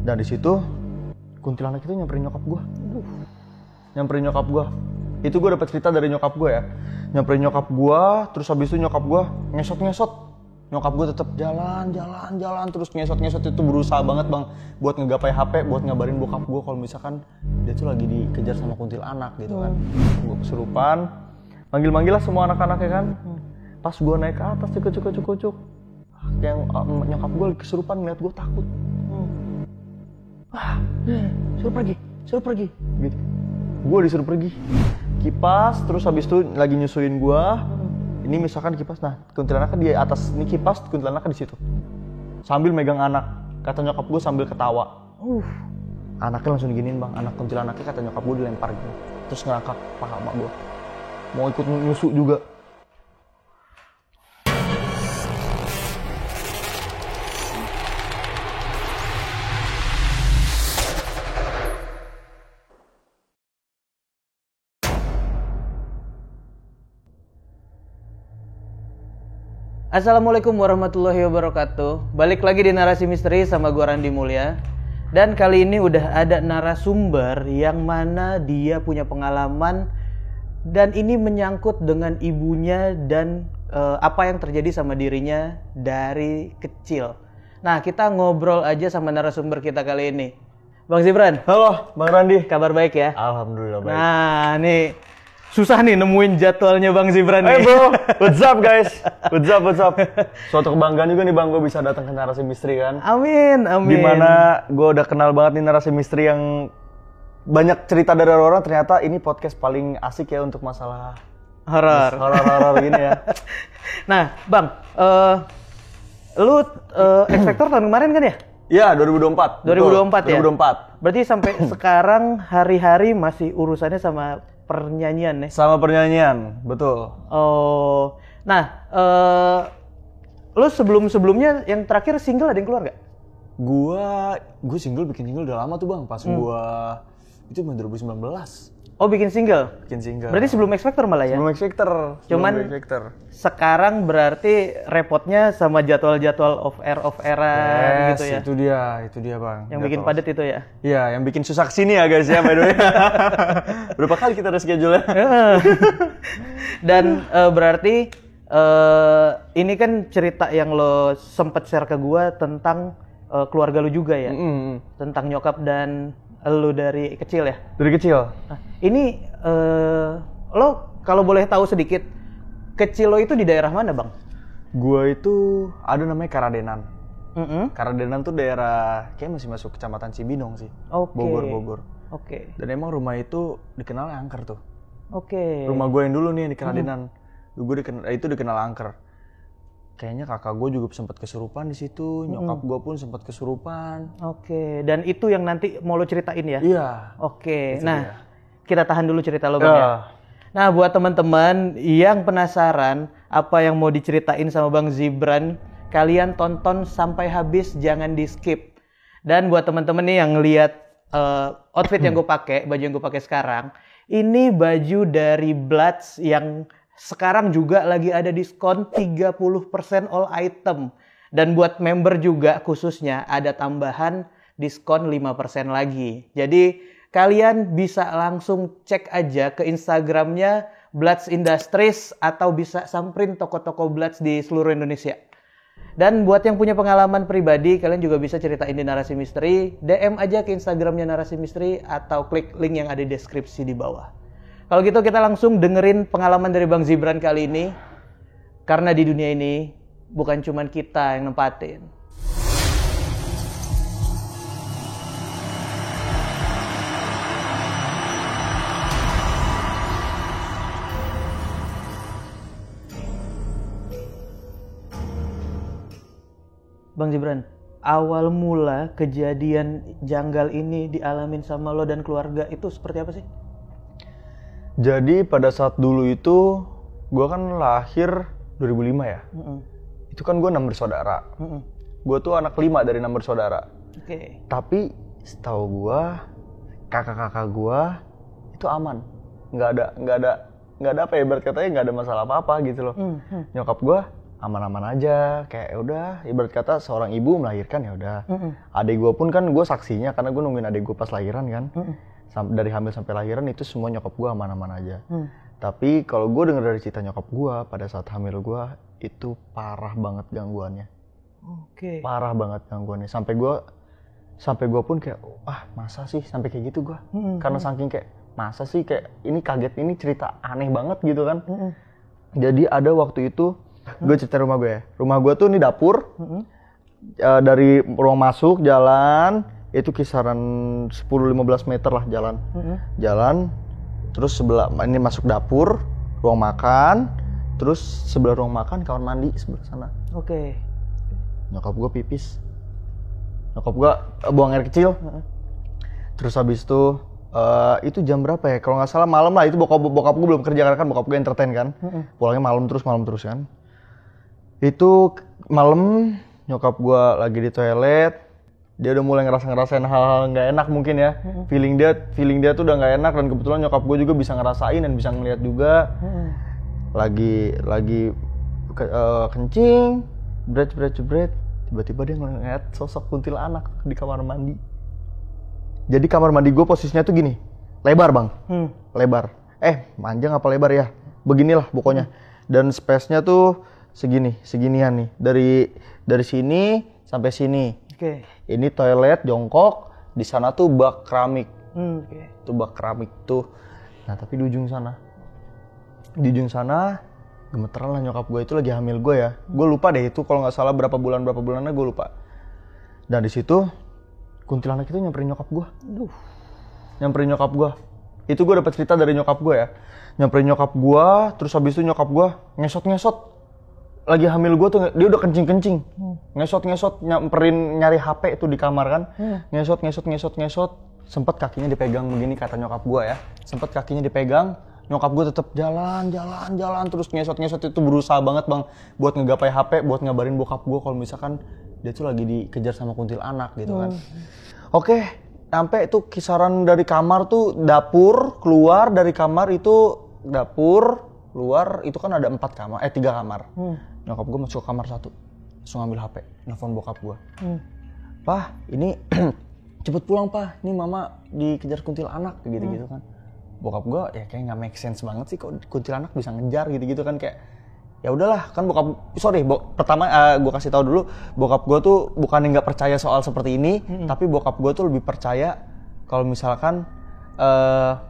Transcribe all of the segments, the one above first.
Dan di situ kuntilanak itu nyamperin nyokap gue. Nyamperin nyokap gue. Itu gue dapat cerita dari nyokap gue ya. Nyamperin nyokap gue, terus habis itu nyokap gue ngesot-ngesot. Nyokap gue tetap jalan terus ngesot itu berusaha banget bang buat ngegapai HP, buat ngabarin bokap gue kalau misalkan dia tuh lagi dikejar sama kuntilanak gitu kan. Gue kesurupan, manggil lah semua anak-anaknya kan. Pas gue naik ke atas cuk, yang nyokap gue kesurupan ngeliat gue takut. Suruh pergi gitu. Gue disuruh pergi. Kipas, terus habis itu lagi nyusuin gue. Ini misalkan kipas, nah kuntilanaknya di atas, ini kipas, kuntilanaknya di situ. Sambil megang anak, kata nyokap gue sambil ketawa. Anaknya langsung diginiin bang, anak kuntilanaknya kata nyokap gue dilempar gitu. Terus ngerangkak paha emak gue. Mau ikut nyusu juga. Assalamualaikum warahmatullahi wabarakatuh. Balik lagi di Narasi Misteri sama gua Randi Mulya. Dan kali ini udah ada narasumber yang mana dia punya pengalaman dan ini menyangkut dengan ibunya dan apa yang terjadi sama dirinya dari kecil. Nah, kita ngobrol aja sama narasumber kita kali ini. Bang Zibran. Halo, Bang Randi. Kabar baik ya? Alhamdulillah baik. Nah, nih susah nih nemuin jadwalnya Bang Zibran nih. Hey bro, what's up guys? What's up? Suatu kebanggaan juga nih bang, gue bisa datang ke Narasi Misteri kan. Amin. Dimana gue udah kenal banget nih Narasi Misteri yang banyak cerita dari orang, ternyata ini podcast paling asik ya untuk masalah horor gini ya. Nah bang, lu X Factor tahun kemarin kan ya? Iya, 2024. 2024 ya? 2024. Berarti sampai sekarang hari-hari masih urusannya sama pernyanyian nih? Sama pernyanyian, betul. Oh, nah, lu sebelumnya yang terakhir single ada yang keluar nggak? Gue bikin single udah lama tuh bang, pas itu 2019. Oh, bikin single? Bikin single. Berarti sebelum X Factor malah ya? Sebelum X Factor. Cuman sekarang berarti repotnya sama jadwal-jadwal off-airan gitu ya? Itu dia bang. Yang bikin padat itu ya? Iya, yang bikin susah kesini ya guys ya by the way. Berapa kali kita ada schedule-nya? Dan berarti ini kan cerita yang lo sempet share ke gua tentang keluarga lo juga ya? Tentang nyokap dan lo dari kecil ya? Dari kecil. Nah, ini lo kalau boleh tahu sedikit, kecil lo itu di daerah mana bang? Gua itu ada namanya Karadenan. Karadenan tuh daerah kayak masih masuk kecamatan Cibinong sih. Bogor. Oke. Dan emang rumah itu dikenal angker tuh. Oke. Rumah gue yang dulu nih di Karadenan. Itu dikenal angker. Kayaknya kakak gue juga sempat kesurupan di situ, nyokap gue pun sempat kesurupan. Oke, dan itu yang nanti mau lo ceritain ya? Iya. Oke, nah kita tahan dulu cerita lo bang ya. Nah buat teman-teman yang penasaran apa yang mau diceritain sama Bang Zibran, kalian tonton sampai habis, jangan di skip. Dan buat teman-teman nih yang lihat outfit yang gue pakai, baju yang gue pakai sekarang, ini baju dari Bloods yang sekarang juga lagi ada diskon 30% all item. Dan buat member juga khususnya ada tambahan diskon 5% lagi. Jadi kalian bisa langsung cek aja ke Instagramnya Bloods Industries atau bisa samperin toko-toko Bloods di seluruh Indonesia. Dan buat yang punya pengalaman pribadi, kalian juga bisa ceritain di Narasi Misteri, DM aja ke Instagramnya Narasi Misteri atau klik link yang ada di deskripsi di bawah. Kalau gitu kita langsung dengerin pengalaman dari Bang Zibran kali ini. Karena di dunia ini bukan cuma kita yang nempatin. Bang Zibran, awal mula kejadian janggal ini dialamin sama lo dan keluarga itu seperti apa sih? Jadi pada saat dulu itu, gue kan lahir 2005 ya. Itu kan gue 6 bersaudara. Gue tuh anak 5 dari 6 bersaudara. Oke. Tapi setahu gue, kakak-kakak gue itu aman. Nggak ada apa ya, ibarat katanya nggak ada masalah apa-apa gitu loh. Nyokap gue aman-aman aja, kayak udah ibarat kata seorang ibu melahirkan ya udah. Adik gue pun kan gue saksinya karena gue nungguin adik gue pas lahiran kan. Dari hamil sampai lahiran itu semua nyokap gue aman-aman aja. Tapi kalau gue denger dari cerita nyokap gue pada saat hamil gue itu parah banget gangguannya. Parah banget gangguannya sampai gue pun kayak masa sih sampai kayak gitu gue. Karena saking kayak masa sih kayak ini kaget, ini cerita aneh banget gitu kan. Jadi ada waktu itu gue cerita rumah gue ya. Rumah gue tuh ini dapur. Dari ruang masuk jalan itu kisaran 10-15 meter lah jalan. Jalan terus sebelah ini masuk dapur, ruang makan, terus sebelah ruang makan kamar mandi sebelah sana. Nyokap gue pipis. Nyokap gue buang air kecil. Terus habis itu jam berapa ya? Kalau nggak salah malam lah, itu bokap gue belum kerja karena kan bokap gue entertain kan. Pulangnya malam terus kan. Itu malam nyokap gue lagi di toilet, dia udah mulai ngerasain hal-hal nggak enak mungkin ya. Feeling dia tuh udah nggak enak dan kebetulan nyokap gue juga bisa ngerasain dan bisa ngeliat juga. Lagi kencing, jebret, tiba-tiba dia ngeliat sosok kuntilanak di kamar mandi. Jadi kamar mandi gue posisinya tuh gini, lebar bang, lebar. Panjang apa lebar ya? Beginilah pokoknya. Dan space-nya tuh seginian nih, dari sini sampai sini. Ini toilet jongkok, di sana tuh bak keramik. Tuh bak keramik tuh. Nah tapi di ujung sana gemeteran lah nyokap gue itu lagi hamil gue ya. Gue lupa deh itu kalau nggak salah berapa bulannya gue lupa. Dan di situ kuntilanak itu nyamperin nyokap gue. Itu gue dapet cerita dari nyokap gue ya. Nyamperin nyokap gue, terus habis itu nyokap gue ngesot. Lagi hamil gue tuh dia udah kencing. Ngesot nyamperin nyari HP itu di kamar kan. Ngesot. Sempet kakinya dipegang begini kata nyokap gue ya. Sempet kakinya dipegang. Nyokap gue tetap jalan terus ngesot itu berusaha banget bang buat ngegapai HP, buat ngabarin bokap gue kalau misalkan dia tuh lagi dikejar sama kuntilanak gitu kan. Oke, sampai itu kisaran dari kamar tuh dapur, keluar dari kamar itu dapur, keluar itu kan ada 3 kamar. Nyokap gue masuk ke kamar 1, langsung ambil HP, nelfon bokap gue. Pah, ini cepet pulang pah, ini mama dikejar kuntilanak gitu kan. Bokap gue ya kayak nggak make sense banget sih kok kuntilanak bisa ngejar gitu kan, kayak ya udahlah kan pertama gue kasih tahu dulu bokap gue tuh bukan nggak percaya soal seperti ini, tapi bokap gue tuh lebih percaya kalau misalkan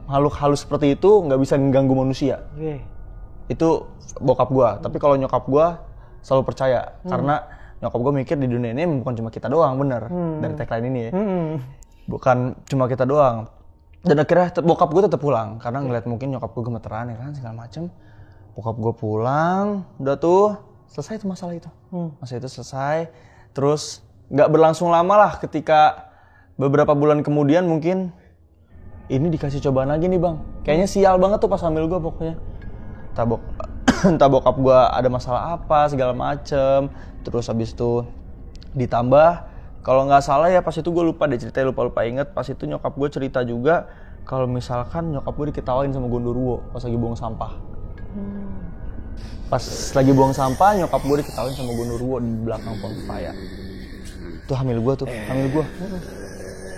makhluk halus seperti itu nggak bisa mengganggu manusia. Itu bokap gue. Tapi kalau nyokap gue selalu percaya karena nyokap gue mikir di dunia ini bukan cuma kita doang, bener dari tagline ini ya. Bukan cuma kita doang. Dan akhirnya bokap gue tetap pulang karena ngeliat mungkin nyokap gue gemeteran ya kan segala macem. Bokap gue pulang, udah tuh selesai tuh masalah itu. Masalah itu selesai. Terus nggak berlangsung lama lah ketika beberapa bulan kemudian mungkin ini dikasih cobaan lagi nih bang. Kayaknya sial banget tuh pas hamil gue pokoknya. Entah bokap gue ada masalah apa segala macem. Terus habis itu ditambah kalau nggak salah ya pas itu gue lupa deh ceritanya, lupa inget. Pas itu nyokap gue cerita juga kalau misalkan nyokap gue diketawain sama Gondoruo pas lagi buang sampah. Pas lagi buang sampah nyokap gue diketawain sama Gondoruo di belakang pohon pepaya. Itu hamil gue.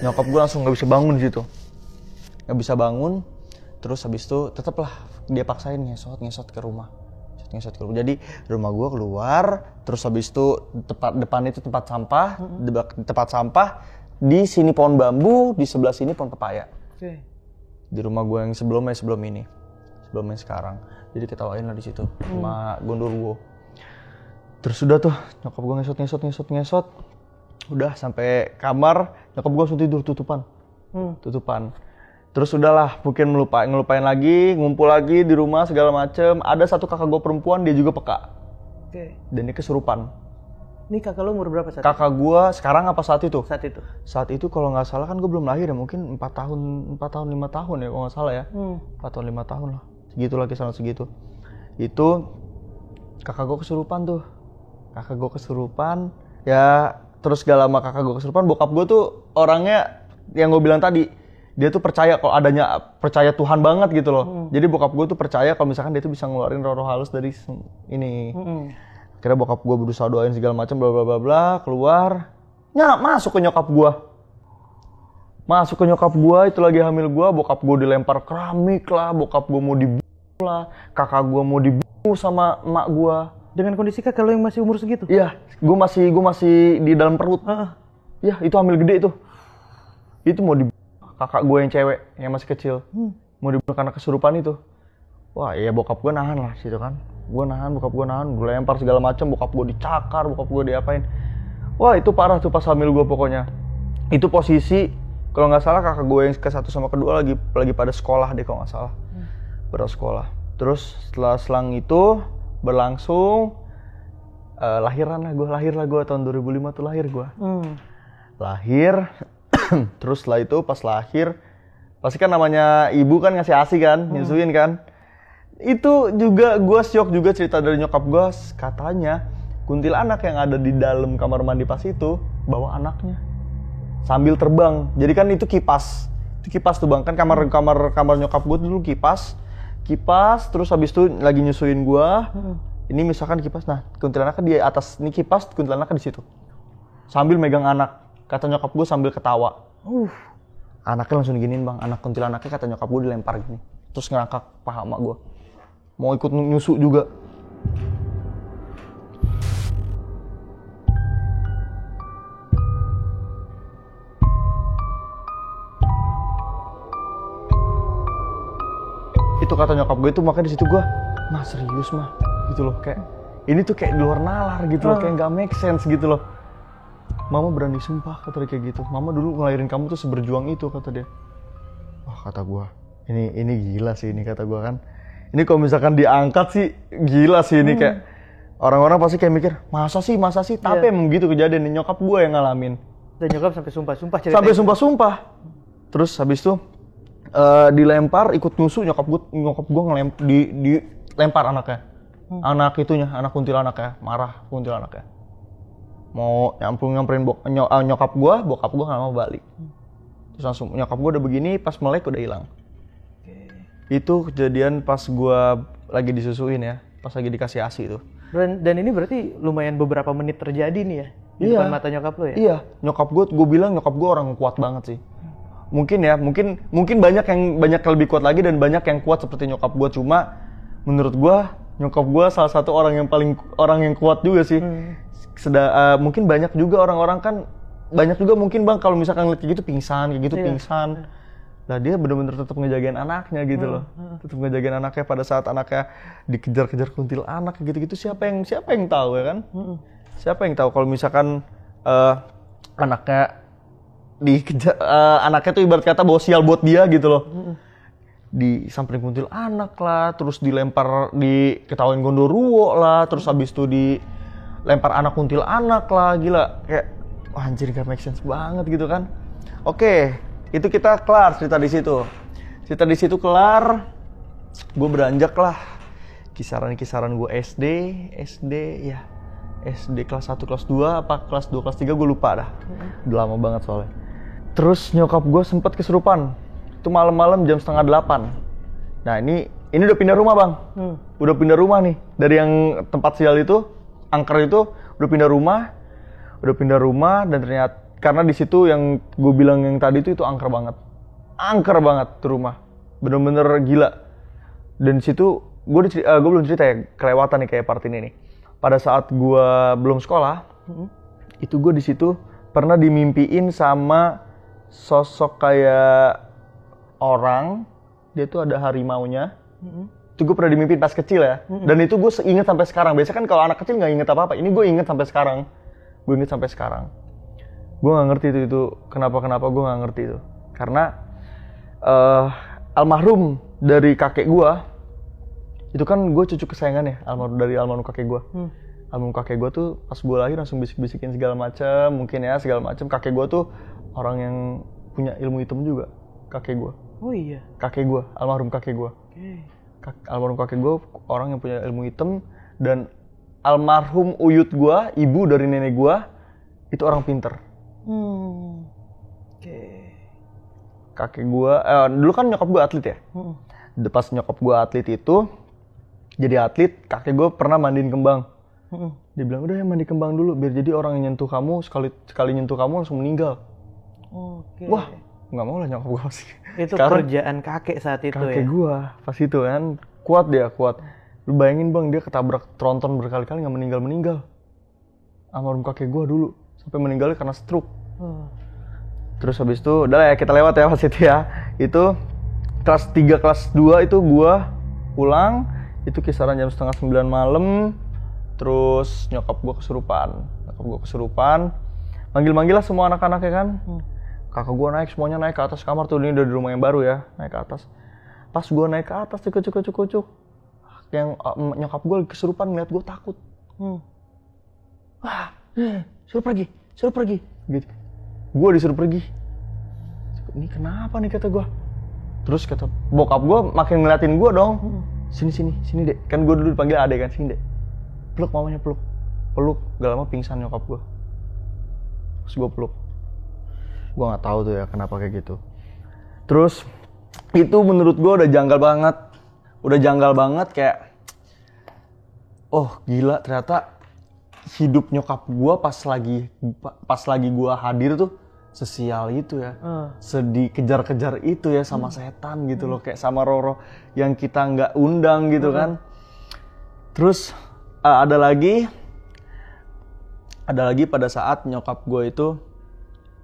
Nyokap gue langsung nggak bisa bangun di situ. Nggak bisa bangun. Terus habis itu tetaplah dia paksain ngesot ke rumah. Jadi rumah gue keluar, terus habis itu depan itu tempat sampah, di sini pohon bambu, di sebelah sini pohon pepaya. Di rumah gue yang sebelum ini sekarang. Jadi ketawain lah di situ sama Gondoruo. Terus udah tuh nyokap gue ngesot. Udah sampai kamar, nyokap gue langsung tidur tutupan. Terus udahlah, mungkin ngelupain lagi, ngumpul lagi di rumah segala macem. Ada satu kakak gue perempuan, dia juga peka. Dan dia kesurupan. Ini kakak lo umur berapa saat kakak gue sekarang apa saat itu? Saat itu kalau nggak salah kan gue belum lahir ya, mungkin 4 tahun 5 tahun ya kalau nggak salah ya. 4 tahun 5 tahun lah. Segitu lagi sama segitu. Itu kakak gue kesurupan tuh. Ya terus gak lama kakak gue kesurupan, bokap gue tuh orangnya yang gue bilang tadi. Dia tuh percaya percaya Tuhan banget gitu loh. Jadi bokap gue tuh percaya kalau misalkan dia tuh bisa ngeluarin roh-roh halus dari ini. Akhirnya bokap gue berusaha doain segala macam, bla bla bla bla, keluar. Masuk ke nyokap gue. Masuk ke nyokap gue, itu lagi hamil gue, bokap gue dilempar keramik lah, bokap gue mau dibunuh lah, kakak gue mau dibunuh sama emak gue. Dengan kondisi kakak lo yang masih umur segitu? Iya, gue masih di dalam perut. Iya, itu hamil gede itu. Itu mau dibunuh kakak gue yang cewek, yang masih kecil. Mau dibunuh karena kesurupan itu. Wah, ya bokap gue nahan lah situ kan. Bokap gue nahan, gue lempar segala macam, bokap gue dicakar, bokap gue diapain. Wah, itu parah tuh pas hamil gue pokoknya. Itu posisi, kalau nggak salah kakak gue yang ke-1 sama kedua lagi pada sekolah deh kalau nggak salah. Pada sekolah. Terus setelah selang itu berlangsung, lahir lah gue tahun 2005 tuh lahir gue. Lahir, terus setelah itu pas lahir, pasti kan namanya ibu kan ngasih ASI kan, nyusuin kan. Itu juga gue syok juga cerita dari nyokap gue, katanya kuntilanak yang ada di dalam kamar mandi pas itu bawa anaknya sambil terbang. Jadi kan itu kipas tuh bang, kan kamar nyokap gue dulu kipas, terus habis itu lagi nyusuin gue. Ini misalkan kipas, nah kuntilanaknya di atas, ini kipas, kuntilanaknya di situ sambil megang anak, kata nyokap gue sambil ketawa. Anaknya langsung diginiin bang, anak kuntilanaknya kata nyokap gue dilempar gini, terus ngangkat paha emak gue. Mau ikut nyusu juga. Itu kata nyokap gue itu, makanya di situ gue, mah serius mah, gitu loh, kayak ini tuh kayak di luar nalar gitu loh, kayak nggak make sense gitu loh. Mama berani sumpah kata dia kayak gitu. Mama dulu ngelahirin kamu tuh seberjuang itu kata dia. Wah kata gue, ini gila sih ini kata gue kan. Ini kalau misalkan diangkat sih gila sih ini kayak orang-orang pasti kayak mikir masa sih tapi emang gitu kejadian. Nyokap gue yang ngalamin. Dan nyokap sampai sumpah cerita. Sampai sumpah. Terus habis itu dilempar ikut nyusu, nyokap gue dilempar anaknya. Anak itunya, anak kuntilanaknya, marah kuntilanaknya. Mau nyamperin nyokap gue, bokap gue nggak mau balik. Terus langsung nyokap gue udah begini, pas melek udah hilang. Itu kejadian pas gue lagi disusuin ya, pas lagi dikasih ASI itu. Dan ini berarti lumayan beberapa menit terjadi nih ya, di depan mata nyokap lo ya? Iya, nyokap gue bilang nyokap gue orang kuat banget sih. Mungkin banyak yang lebih kuat lagi dan banyak yang kuat seperti nyokap gue. Cuma menurut gue nyokap gue salah satu orang yang kuat juga sih. Mungkin banyak juga orang-orang kan, banyak juga mungkin bang kalau misalkan ngeliat kayak gitu pingsan. Lah dia benar-benar tetap ngejagain anaknya gitu loh. Tetap ngejagain anaknya pada saat anaknya dikejar-kejar kuntilanak gitu-gitu. Siapa yang tahu ya kan? Siapa yang tahu kalau misalkan anaknya dikejar, anaknya tuh ibarat kata bawa sial buat dia gitu loh. Disamperin kuntilanak lah, terus dilempar, diketawain gondoruo lah, terus habis itu dilempar anak kuntilanak lah, gila. Kayak wah anjir gak make sense banget gitu kan. Oke. Itu kita kelar cerita di situ. Cerita di situ kelar. Gue beranjak lah. Kisaran gue SD kelas 1, kelas 2, apa kelas 2, kelas 3 gue lupa dah. Udah lama banget soalnya. Terus nyokap gue sempet kesurupan. Itu malam-malam jam 7:30. Nah ini udah pindah rumah bang. Udah pindah rumah nih. Dari yang tempat sial itu, angker itu, udah pindah rumah dan ternyata karena di situ yang gue bilang yang tadi itu angker banget tuh rumah, bener-bener gila. Dan di situ gue belum cerita ya kelewatan nih kayak part ini nih. Pada saat gue belum sekolah, itu gue di situ pernah dimimpiin sama sosok kayak orang, dia tuh ada harimaunya. Itu gue pernah dimimpiin pas kecil ya. Dan itu gue inget sampai sekarang. Biasanya kan kalau anak kecil nggak inget apa-apa. Ini gue inget sampai sekarang. Gue nggak ngerti itu kenapa gue nggak ngerti itu, karena almarhum dari kakek gue itu kan gue cucu kesayangan ya, almarhum kakek gue. Almarhum kakek gue tuh pas gue lahir langsung bisik-bisikin segala macam kakek gue tuh orang yang punya ilmu hitam juga, kakek gue. Oh iya, kakek gue, almarhum kakek gue. Almarhum kakek gue orang yang punya ilmu hitam, dan almarhum uyut gue, ibu dari nenek gue, itu orang pinter. Kakek gue, dulu kan nyokap gue atlet ya. Pas nyokap gue atlet itu, jadi atlet, kakek gue pernah mandiin kembang. Dia bilang udah ya mandi kembang dulu biar jadi orang yang nyentuh kamu sekali nyentuh kamu langsung meninggal. Oke. Wah, nggak mau lah nyokap gue pasti. Itu kerjaan kakek saat itu Kakek ya. gue pas itu kan kuat. Lu bayangin bang, dia ketabrak tronton berkali-kali nggak meninggal. Almarhum kakek gue dulu sampai meninggalnya karena stroke. Terus habis itu udah ya kita lewat ya pas itu ya. Itu kelas 3 kelas 2 itu gue pulang itu kisaran jam 8:30 malam. Terus nyokap gue kesurupan. Manggil-manggil lah semua anak-anaknya kan. Kakak gue semuanya naik ke atas kamar tuh, ini udah di rumah yang baru ya, naik ke atas. Pas gue naik ke atas, cukup. Yang nyokap gue kesurupan ngeliat gue takut. Wah, suruh pergi. Gitu. Gue disuruh pergi. Ini kenapa nih kata gue. Terus kata bokap gue makin ngeliatin gue dong. Sini dek. Kan gue dulu dipanggil adek kan, sini dek. Peluk mamanya, peluk. Gak lama pingsan nyokap gue. Terus gue peluk. Gue nggak tahu tuh ya kenapa kayak gitu. Terus itu menurut gue udah janggal banget kayak, oh gila ternyata hidup nyokap gue pas lagi gue hadir tuh sesial itu ya, sedih kejar-kejar itu ya sama setan gitu loh, kayak sama Roro yang kita nggak undang gitu kan. Terus ada lagi pada saat nyokap gue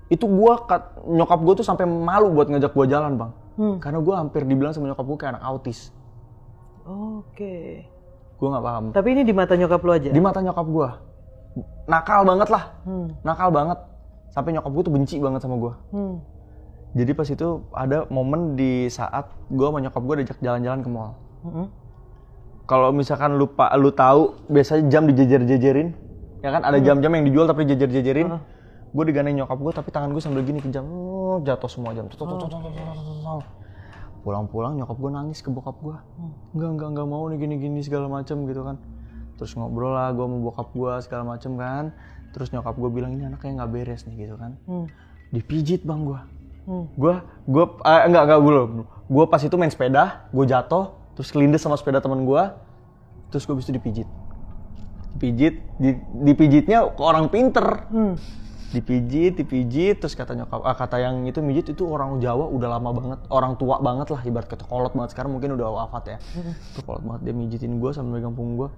nyokap gue tuh sampai malu buat ngajak gue jalan bang, karena gue hampir dibilang sama nyokap gue kayak anak autis. Oke. Gue nggak paham. Tapi ini di mata nyokap lo aja? Di mata nyokap gue, nakal banget lah, nakal banget. Sampai nyokap gue tuh benci banget sama gue. Jadi pas itu ada momen di saat gue sama nyokap gue diajak jalan-jalan ke mall. Kalau misalkan lu tahu biasanya jam dijejer-jejerin, ya kan ada jam-jam yang dijual tapi dijejer-jejerin. Gue digandeng nyokap gue tapi tangan gue sambil gini ke jam, jatuh semua jam. Pulang-pulang nyokap gue nangis ke bokap gue. Enggak mau nih gini-gini segala macem gitu kan. Terus ngobrol lah gue sama bokap gue segala macem kan. Terus nyokap gue bilang ini anaknya nggak beres nih gitu kan. Dipijit bang gue. Gue pas itu main sepeda, gue jatuh, terus kelindes sama sepeda teman gue, terus gue bisa dipijit, dipijitnya ke orang pinter. Dipijit, terus kata nyokap, kata yang itu mijit itu orang Jawa udah lama banget, orang tua banget lah, ibarat kata kolot banget, sekarang mungkin udah wafat ya. Itu kolot banget, dia mijitin gue sambil megang punggung gue.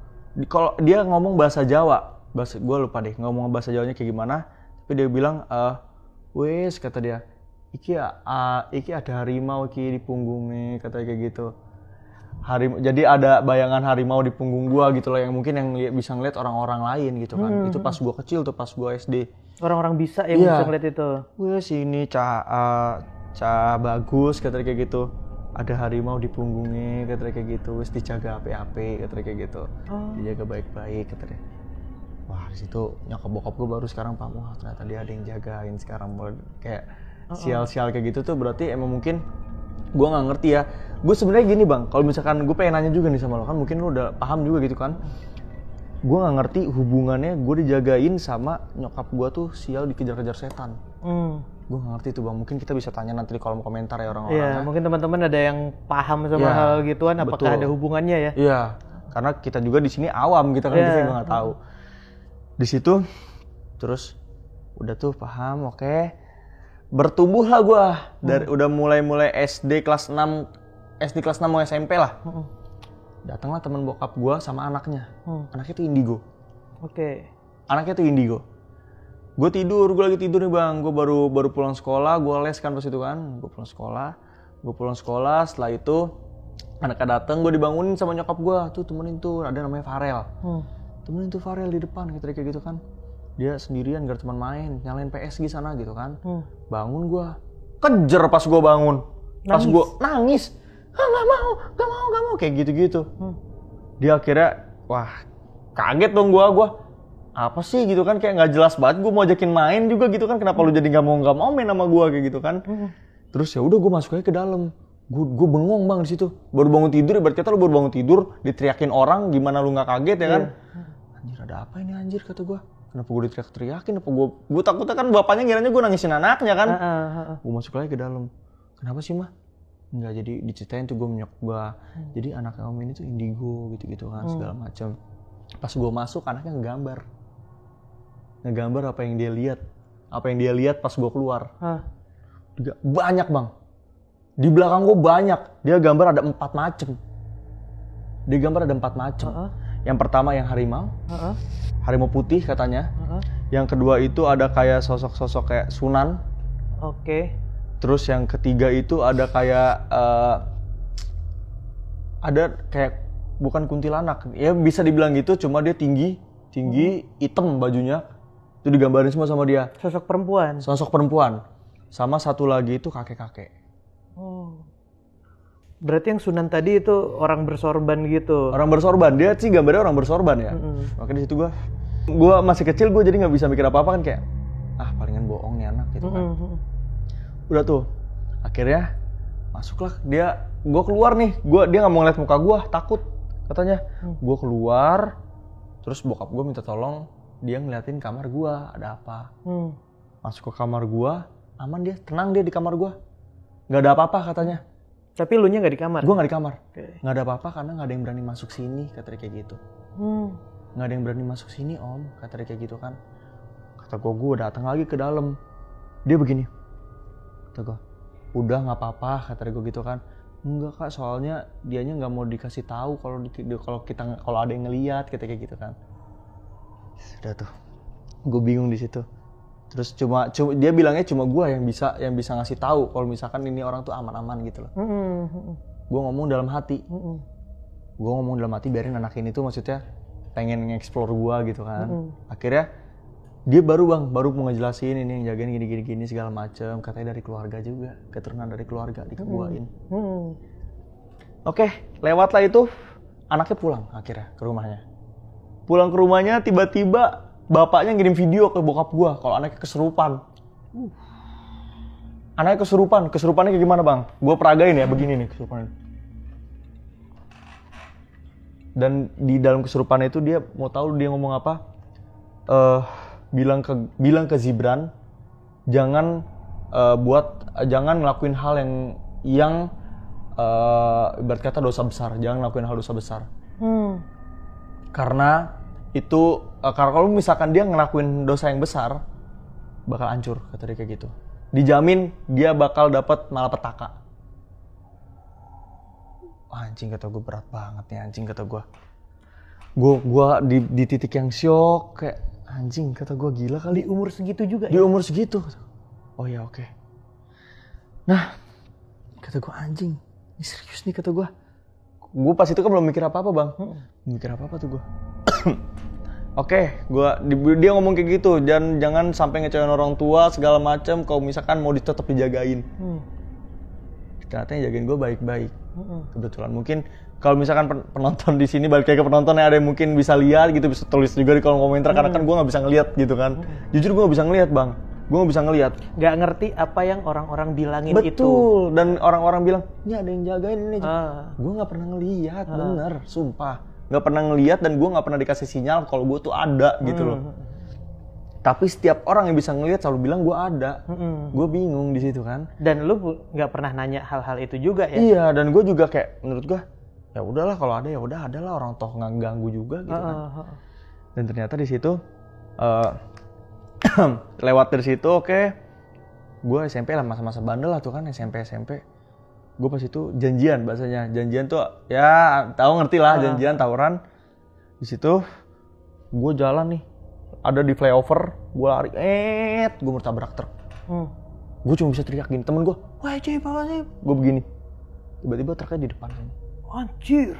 Kalau dia ngomong bahasa Jawa, gue lupa deh ngomong bahasa Jawanya kayak gimana, tapi dia bilang, wes kata dia, iki ada harimau iki di punggungnya, katanya kayak gitu. Jadi ada bayangan harimau di punggung gue gitu loh, yang mungkin yang bisa ngeliat orang-orang lain gitu kan. Itu pas gue kecil tuh, pas gue SD. Orang-orang bisa yang bisa ngeliat itu. Wes ini bagus katanya kayak gitu. Ada harimau di punggungnya katanya kayak gitu. Wes dijaga ape-ape katanya kayak gitu. Dijaga baik-baik katanya. Wah di situ nyokap bokap gue baru sekarang paham, wah ternyata dia ada yang jagain sekarang. Kayak sial-sial kayak gitu tuh berarti emang mungkin gue nggak ngerti ya. Gue sebenarnya gini bang, kalau misalkan gue pengen nanya juga nih sama lo, kan mungkin lo udah paham juga gitu kan. Gue nggak ngerti hubungannya gue dijagain sama nyokap gue tuh sial dikejar-kejar setan. Gue nggak ngerti tuh bang, mungkin kita bisa tanya nanti di kolom komentar ya orang-orang. Iya, mungkin teman-teman ada yang paham sama hal gituan, apakah ada hubungannya ya? Iya, karena kita juga di sini awam, kita kan kita nggak tahu. Di situ, terus udah tuh paham, oke. Bertumbuhlah gue dari udah mulai SD kelas 6 mau SMP lah. Datanglah teman bokap gue sama anaknya. Anaknya tuh indigo. Anaknya tuh indigo. Gue lagi tidur nih bang. Gue baru pulang sekolah. Gue les kan pas itu kan. Gue pulang sekolah. Setelah itu anaknya datang. Gue dibangunin sama nyokap gue. Tuh temenin tuh. Ada namanya Farel. Temenin tuh Farel di depan. Kayak gitu kan. Dia sendirian gak ada teman main. Nyalain PS di sana gitu kan. Bangun gue. Kejar pas gue bangun. Pas gue nangis. Gak mau. Kayak gitu-gitu. Dia akhirnya, wah kaget dong gue. Apa sih gitu kan, kayak nggak jelas banget. Gue mau ajakin main juga gitu kan. Kenapa lu jadi nggak mau main sama gue kayak gitu kan. Terus ya udah gue masuk aja ke dalam. Gue bengong bang di situ. Baru bangun tidur, ibarat kata lu baru bangun tidur, diteriakin orang, gimana lu nggak kaget ya kan? Anjir ada apa ini anjir kata gue. Kenapa gue diteriakin? Apa gue takutnya kan bapaknya ngiranya gue nangisin anaknya kan? Gue masuk lagi ke dalam. Kenapa sih mah? Enggak, jadi diceritain tuh gue menyok gue. Jadi anaknya om ini tuh indigo gitu-gitu kan segala macam. Pas gue masuk, anaknya ngegambar apa yang dia lihat pas gue keluar. Banyak bang, di belakang gue banyak. Dia gambar ada 4 macem. Yang pertama yang harimau, harimau putih katanya. Yang kedua itu ada kayak sosok-sosok kayak Sunan. Oke. Terus yang ketiga itu ada kayak bukan kuntilanak, ya bisa dibilang gitu, cuma dia tinggi, hitam bajunya, itu digambarin semua sama dia. Sosok perempuan. Sama satu lagi itu kakek-kakek. Berarti yang Sunan tadi itu orang bersorban gitu. Orang bersorban, dia sih gambarnya orang bersorban ya. Makanya di situ gue masih kecil, gue jadi nggak bisa mikir apa-apa kan, kayak palingan bohong nih anak gitu kan. Udah tuh, akhirnya masuklah gue keluar nih, dia nggak mau ngeliat muka gue, takut katanya. Gue keluar, terus bokap gue minta tolong dia ngeliatin kamar gue ada apa. Masuk ke kamar gue, aman dia, tenang dia di kamar gue, nggak ada apa-apa katanya. Tapi lu nya nggak di kamar? Gue nggak di kamar, nggak ada apa-apa karena nggak ada yang berani masuk sini, kata dia kayak gitu. Nggak ada yang berani masuk sini om, kata dia kayak gitu kan. Kata gue datang lagi ke dalam, dia begini, kata gue, udah nggak apa-apa, kata gue gitu kan. Enggak kak, soalnya dianya nggak mau dikasih tahu kalau ada yang ngeliat, kayak gitu kan. Sudah tuh, gue bingung di situ. Terus cuma dia bilangnya cuma gue yang bisa ngasih tahu kalau misalkan ini orang tuh aman-aman gitu loh. Gue ngomong dalam hati, biarin anak ini tuh maksudnya pengen nge-explore gue gitu kan. Akhirnya dia baru mau ngejelasin ini yang jagain gini segala macem, katanya dari keluarga juga, keturunan dari keluarga dikebuain. Oke, lewatlah itu, anaknya pulang akhirnya ke rumahnya. Pulang ke rumahnya tiba-tiba bapaknya ngirim video ke bokap gua kalau anaknya kesurupan. Anaknya kesurupannya kayak gimana bang? Gua peragain ya, begini nih kesurupannya. Dan di dalam kesurupannya itu dia mau tahu dia ngomong apa? Bilang ke Zibran jangan ngelakuin hal yang ibarat kata dosa besar, jangan ngelakuin hal dosa besar. Karena itu kalau misalkan dia ngelakuin dosa yang besar bakal hancur, kata dia kayak gitu. Dijamin dia bakal dapat malapetaka. Anjing, kata gue, berat banget nih anjing, kata gue. Gue di titik yang syok, kayak anjing, kata gue, gila kali. Di umur segitu juga di ya? Umur segitu. Oh ya oke. Nah, kata gue, anjing, ini serius nih, kata gue. Gue pas itu kan belum mikir apa-apa bang. Mikir apa-apa tuh gue. Oke, dia ngomong kayak gitu, jangan sampai ngecewain orang tua segala macam. Kalau misalkan mau tetap dijagain. Ternyata yang jagain gue baik-baik. Kebetulan mungkin kalau misalkan penonton di sini balik kayak ke penontonnya ada yang mungkin bisa lihat gitu, bisa tulis juga di kolom komentar karena kan gue nggak bisa ngelihat gitu kan. Jujur gue nggak bisa ngelihat bang, gue nggak bisa ngelihat. Nggak ngerti apa yang orang-orang bilangin. Betul. Itu. Dan orang-orang bilang ini ada yang jagain ini. Gue nggak pernah ngelihat, bener, sumpah nggak pernah ngelihat dan gue nggak pernah dikasih sinyal kalau gue tuh ada gitu loh. Tapi setiap orang yang bisa ngelihat selalu bilang gue ada. Gue bingung di situ kan. Dan lu nggak pernah nanya hal-hal itu juga ya? Iya, dan gue juga kayak menurut gue ya udahlah, kalau ada ya udah, adalah orang toh nggak ganggu juga gitu kan. Dan ternyata di situ lewat dari situ oke. Gue SMP lah, masa-masa bandel lah tuh kan, SMP. Gue pas itu janjian, bahasanya janjian tuh ya tahu ngerti lah, janjian tawuran. Di situ gue jalan nih, ada di flyover, gue lari, gue mau tabrak truk. Gue cuma bisa teriak gini, temen gue, wah Cip, apa sih? Gue begini, tiba-tiba truknya di depan sini. Anjir.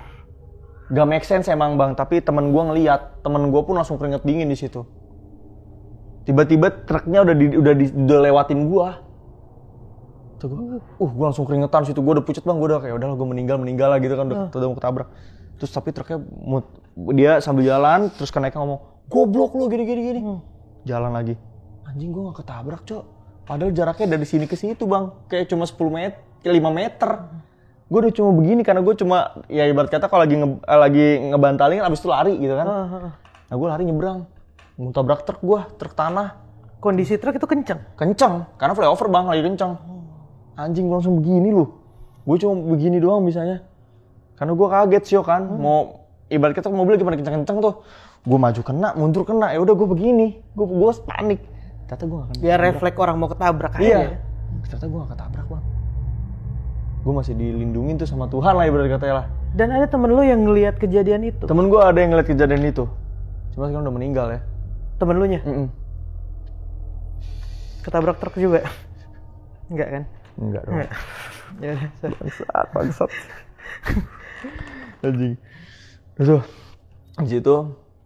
Gak make sense emang bang, tapi temen gue ngeliat, temen gue pun langsung keringet dingin di situ. Tiba-tiba truknya udah lewatin gue. Tuh gue langsung keringetan situ, gue udah pucet bang, gue udah kayak udahlah gue meninggal lah gitu kan, udah mau ketabrak. Terus tapi truknya dia sambil jalan, terus kenaiknya ngomong, goblok lu gini. Jalan lagi. Anjing, gue gak ketabrak, Cok. Padahal jaraknya dari sini ke situ, Bang. Kayak cuma 5 meter. Gue udah cuma begini karena gue cuma ya ibarat kata kalau lagi ngebantalin abis itu lari gitu kan. Nah, gue lari nyebrang. Mau tabrak truk gue, truk tanah. Kondisi truk itu kenceng? Kenceng, karena flyover Bang, lagi kenceng. Anjing, gue langsung begini loh. Gue cuma begini doang bisanya. Karena gue kaget sih kan, mau ibarat kata mobil lagi pada kenceng-kenceng tuh. Gue maju kena, mundur kena, ya udah gue begini, gue panik. Ternyata gue gak akan. Biar refleks orang mau ketabrak aja. Iya. Ternyata gue gak ketabrak bang. Gue masih dilindungin tuh sama Tuhan lah ibarat katanya lah. Dan ada temen lu yang ngelihat kejadian itu? Temen gue ada yang ngeliat kejadian itu. Cuma sekarang udah meninggal ya. Temen lu nya? Ketabrak truk juga? Enggak kan? Enggak dong. Ya, Bangsat. Anjing. Terus di situ,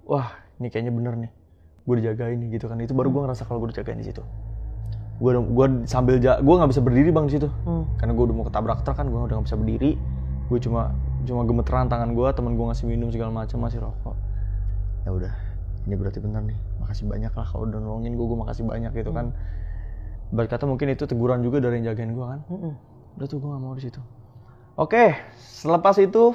wah ini kayaknya bener nih. Gue dijagain nih gitu kan. Itu baru gue ngerasa kalau gue dijagain di situ. Gue sambil gue nggak bisa berdiri bang di situ. Karena gue udah mau ketabrak truk kan, gue udah nggak bisa berdiri. Gue cuma gemeteran tangan gue, temen gue ngasih minum segala macam, masih rokok. Ya udah, ini berarti bener nih. Makasih banyak lah kalau udah nolongin gue makasih banyak gitu kan. Berkata mungkin itu teguran juga dari yang jagain gue kan. Udah tuh gue nggak mau di situ. Oke, selepas itu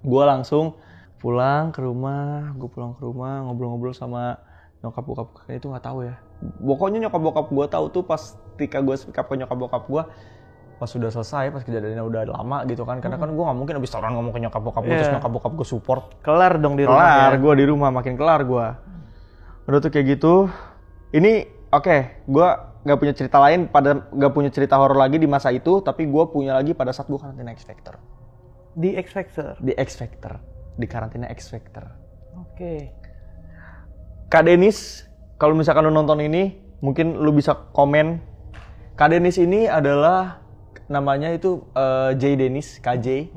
gue langsung pulang ke rumah. Gue pulang ke rumah ngobrol-ngobrol sama nyokap bokap itu nggak tahu ya. Pokoknya nyokap bokap gue tahu tuh pas ketika gue speak up ke nyokap bokap gue pas sudah selesai, pas kejadiannya udah lama gitu kan. Karena kan gue nggak mungkin abis tawuran ngomong ke nyokap bokap gue terus nyokap bokap gue support. Kelar dong di rumah. Kelar gue di rumah, makin kelar gue. Udah tuh kayak gitu. Ini oke, gue nggak punya cerita lain nggak punya cerita horor lagi di masa itu, tapi gue punya lagi pada saat gue karantina X Factor. Di X Factor? Di X Factor, di karantina X Factor. Oke. Kak Denis, kalau misalkan lu nonton ini, mungkin lu bisa komen. Kak Denis ini adalah namanya itu J Denis, KJ.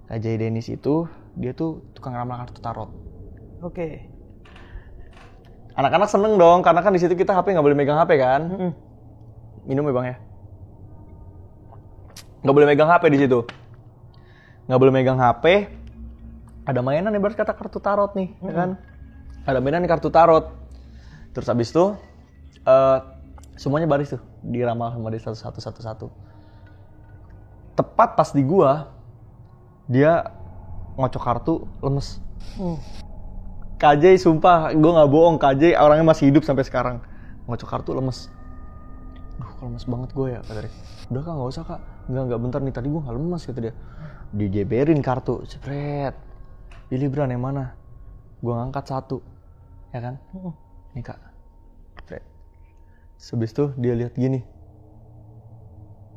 KJ Denis itu dia tuh tukang ramal kartu tarot. Oke. Anak-anak seneng dong, karena kan di situ kita HP nggak boleh megang HP kan. Minum ya bang ya. Nggak boleh megang HP di situ. Nggak boleh megang HP. Ada mainan nih berarti kata kartu tarot nih, ya kan? Ada mainan nih kartu tarot. Terus abis itu semuanya baris tuh, diramal sama dia satu-satu. Tepat pas di gua, dia ngocok kartu lemes. KJ sumpah, gue gak bohong, KJ orangnya masih hidup sampai sekarang. Ngocok kartu lemes. Duh, kok lemes banget gue ya, kata dia. Udah kak, gak usah kak. Enggak, bentar nih, tadi gue gak lemes, kata dia. Dijeberin kartu, cepret. Pilih Bran yang mana? Gue ngangkat satu, ya kan? Nih kak. Cepret. Sebis itu dia lihat gini.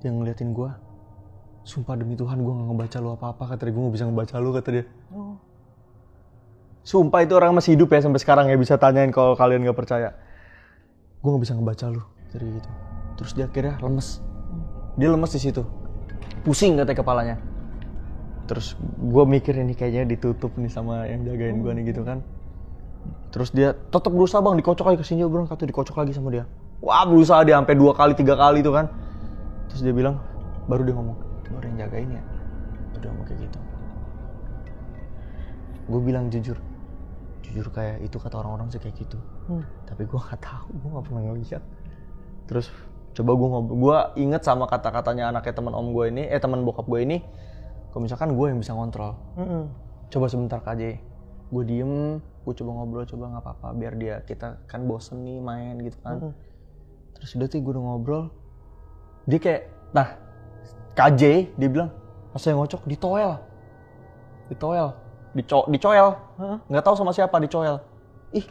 Dia ngeliatin gue. Sumpah demi Tuhan, gue gak ngebaca lu apa-apa, kata dia. Gue gak bisa ngebaca lu, kata dia. Sumpah itu orang masih hidup ya sampai sekarang ya, bisa tanyain kalau kalian gak percaya. Gue gak bisa ngebaca lu, jadi gitu. Terus dia akhirnya lemes. Dia lemes di situ, pusing katanya kepalanya. Terus gue mikir ini kayaknya ditutup nih sama yang jagain gue nih gitu kan. Terus dia tetap berusaha bang, dikocok lagi kesini bro, kata dikocok lagi sama dia. Wah berusaha dia sampai 2 kali 3 kali itu kan. Terus dia bilang, baru dia ngomong, lu ada yang jagain ya? Udah ngomong kayak gitu. Gue bilang jujur kayak itu kata orang-orang sih kayak gitu. Tapi gue nggak tahu, gue nggak pernah ngeliat. Terus coba gue inget sama kata-katanya anaknya teman om gue ini, teman bokap gue ini. Kalau misalkan gue yang bisa ngontrol, coba sebentar KJ, gue diem, gue coba ngobrol, coba nggak apa-apa, biar kita kan bosen nih main gitu kan. Terus udah tuh gue udah ngobrol, dia kayak, nah KJ dia bilang, pas saya ngocok ditoel. Dicoel, nggak tahu sama siapa dicoel. Ih,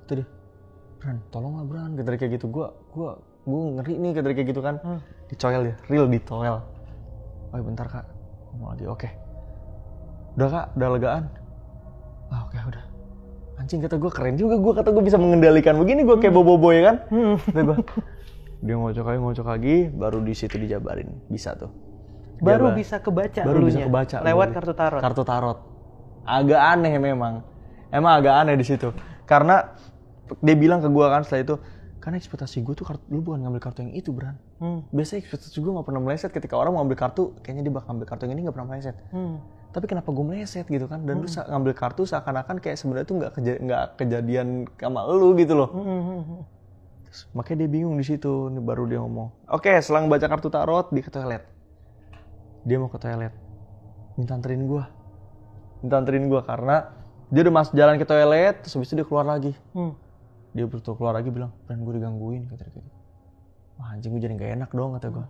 kata dia, Bran, tolonglah Bran, kata dia kayak gitu. Gue ngeri nih, kata dia kayak gitu kan. Dicoel dia, real ditoel. Oh bentar kak, ngomong lagi, oke. Udah kak, udah legaan. Oke, udah. Anjing kata gue keren juga, kata gue bisa mengendalikan begini, gue kayak bobo ya kan. Kata gue, dia ngocok lagi, baru di situ dijabarin, bisa tuh. Baru bisa kebaca lewat kartu tarot. Kartu tarot. Agak aneh memang. Emang agak aneh di situ. Karena dia bilang ke gue kan setelah itu, karena ekspektasi gue tuh lu bukan ngambil kartu yang itu, Bran. Biasanya ekspektasi gue gak pernah meleset ketika orang mau ambil kartu, kayaknya dia bakal ambil kartu yang ini gak pernah meleset. Tapi kenapa gue meleset gitu kan? Dan lu ngambil kartu seakan-akan kayak sebenarnya tuh nggak kejadian sama lu gitu loh. Terus, makanya dia bingung di situ. Nih baru dia ngomong, oke, selang baca kartu tarot, dia ke toilet. Dia mau ke toilet, minta anterin gue karena dia udah masuk jalan ke toilet, terus habis itu dia keluar lagi. Dia betul keluar lagi bilang, Bran gue digangguin, kata dia. Wah anjing gue jadi gak enak dong, kata gue.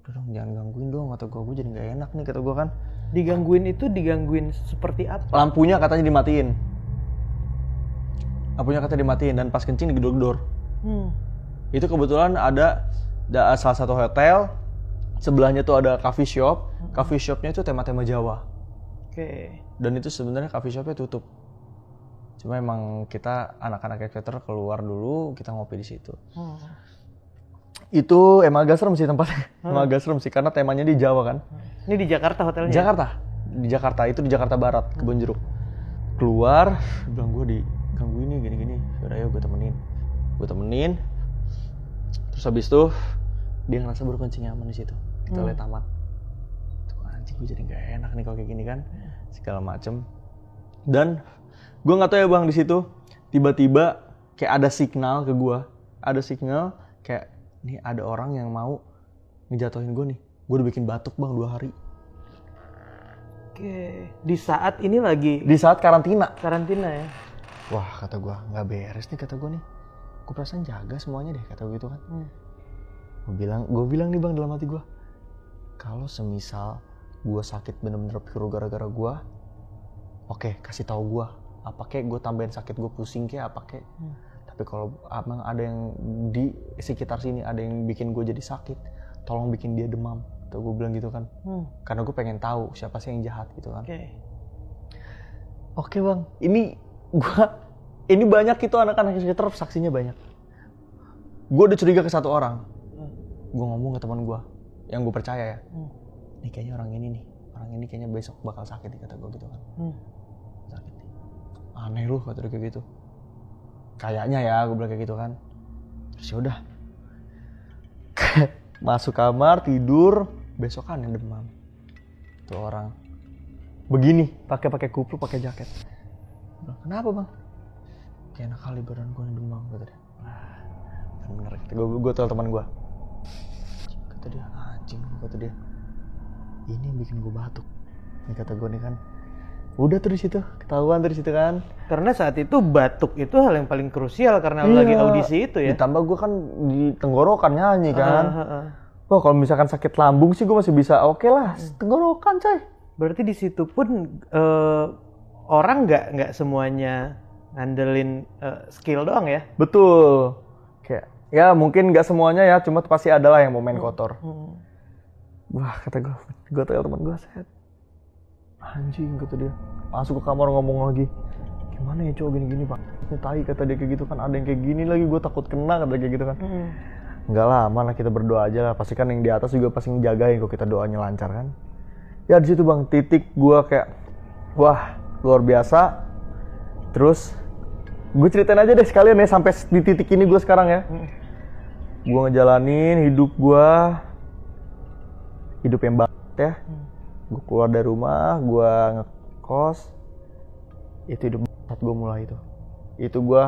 Udah dong jangan gangguin dong, kata gue jadi gak enak nih, kata gue kan. Digangguin itu digangguin seperti apa? Lampunya katanya dimatiin. lampunya katanya dimatiin dan pas kencing digedor-gedor. Itu kebetulan ada salah satu hotel, sebelahnya tuh ada coffee shop. Coffee shopnya itu tema-tema Jawa. Oke. Dan itu sebenarnya coffee shopnya tutup. Cuma emang kita anak-anak skater keluar dulu, kita ngopi di situ. Itu emang agak serem sih tempatnya. Emang agak serem sih karena temanya di Jawa kan. Ini di Jakarta hotelnya? Di Jakarta, itu di Jakarta Barat, Kebon Jeruk. Keluar, bilang gue digangguin nih gini-gini. Yaudah ayo gue temenin. Terus habis itu dia ngerasa baru kencing nyaman di situ. Kita lihat taman. Tuh anjing gue jadi gak enak nih kalau kayak gini kan. Segala macem. Dan gue nggak tahu ya bang di situ tiba-tiba kayak ada signal ke gue. Ada signal kayak nih ada orang yang mau ngejatuhin gue nih. Gue udah bikin batuk bang 2 hari. Oke. Di saat ini lagi? Di saat karantina. Karantina ya? Wah kata gue nggak beres nih kata gue nih. Gue perasaan jaga semuanya deh kata gue gitu kan. Gue bilang nih bang dalam hati gue. Kalau semisal gue sakit bener-bener pure gara-gara gue. Oke kasih tahu gue. Apa kek gue tambahin sakit gue pusing kek apa kek. Tapi kalau emang ada yang di sekitar sini ada yang bikin gue jadi sakit. Tolong bikin dia demam. Tuh gue bilang gitu kan. Karena gue pengen tahu siapa sih yang jahat gitu kan. Oke bang. Ini banyak itu anak-anak skater saksinya banyak. Gue udah curiga ke satu orang. Gue ngomong ke teman gue yang gue percaya ya. Nih kayaknya orang ini kayaknya besok bakal sakit nih kata gue gitu kan. Sakit nih. Aneh lu kata dia kayak gitu. Kayaknya ya gue bilang kayak gitu kan. Terus yaudah. Masuk kamar tidur besokan yang demam. Tuh orang begini pakai kupluk pakai jaket. Kenapa bang? Kayak enak kali badan gue yang demam kata dia. Bener gue tell teman gue. Kata dia anjing kata dia. Ini yang bikin gue batuk. Ini kata gue nih kan. Udah tuh di situ ketahuan tuh di situ kan. Karena saat itu batuk itu hal yang paling krusial karena lagi audisi itu ya. Ditambah gue kan di tenggorokan nyanyi kan. Wah kalau misalkan sakit lambung sih gue masih bisa oke lah. Tenggorokan coy. Berarti di situ pun orang nggak semuanya ngandelin skill doang ya? Betul. Kayak ya mungkin nggak semuanya ya, cuma pasti ada lah yang mau main kotor. Wah kata gue tanya teman gue set. Anjing kata dia. Masuk ke kamar ngomong lagi. Gimana ya cowok gini-gini pak? Ini tai kata dia kayak gitu kan. Ada yang kayak gini lagi gue takut kena kata dia kayak gitu kan. Enggak lama lah kita berdoa aja lah. Pasti kan yang di atas juga pasti ngejagain kalau kita doanya lancar kan. Ya di situ bang titik gue kayak wah luar biasa. Terus gue ceritain aja deh sekalian ya sampai di titik ini gue sekarang ya. Gue ngejalanin hidup yang banget ya. Gue keluar dari rumah, gue ngekos. Itu hidup saat gue mulai itu. Itu gue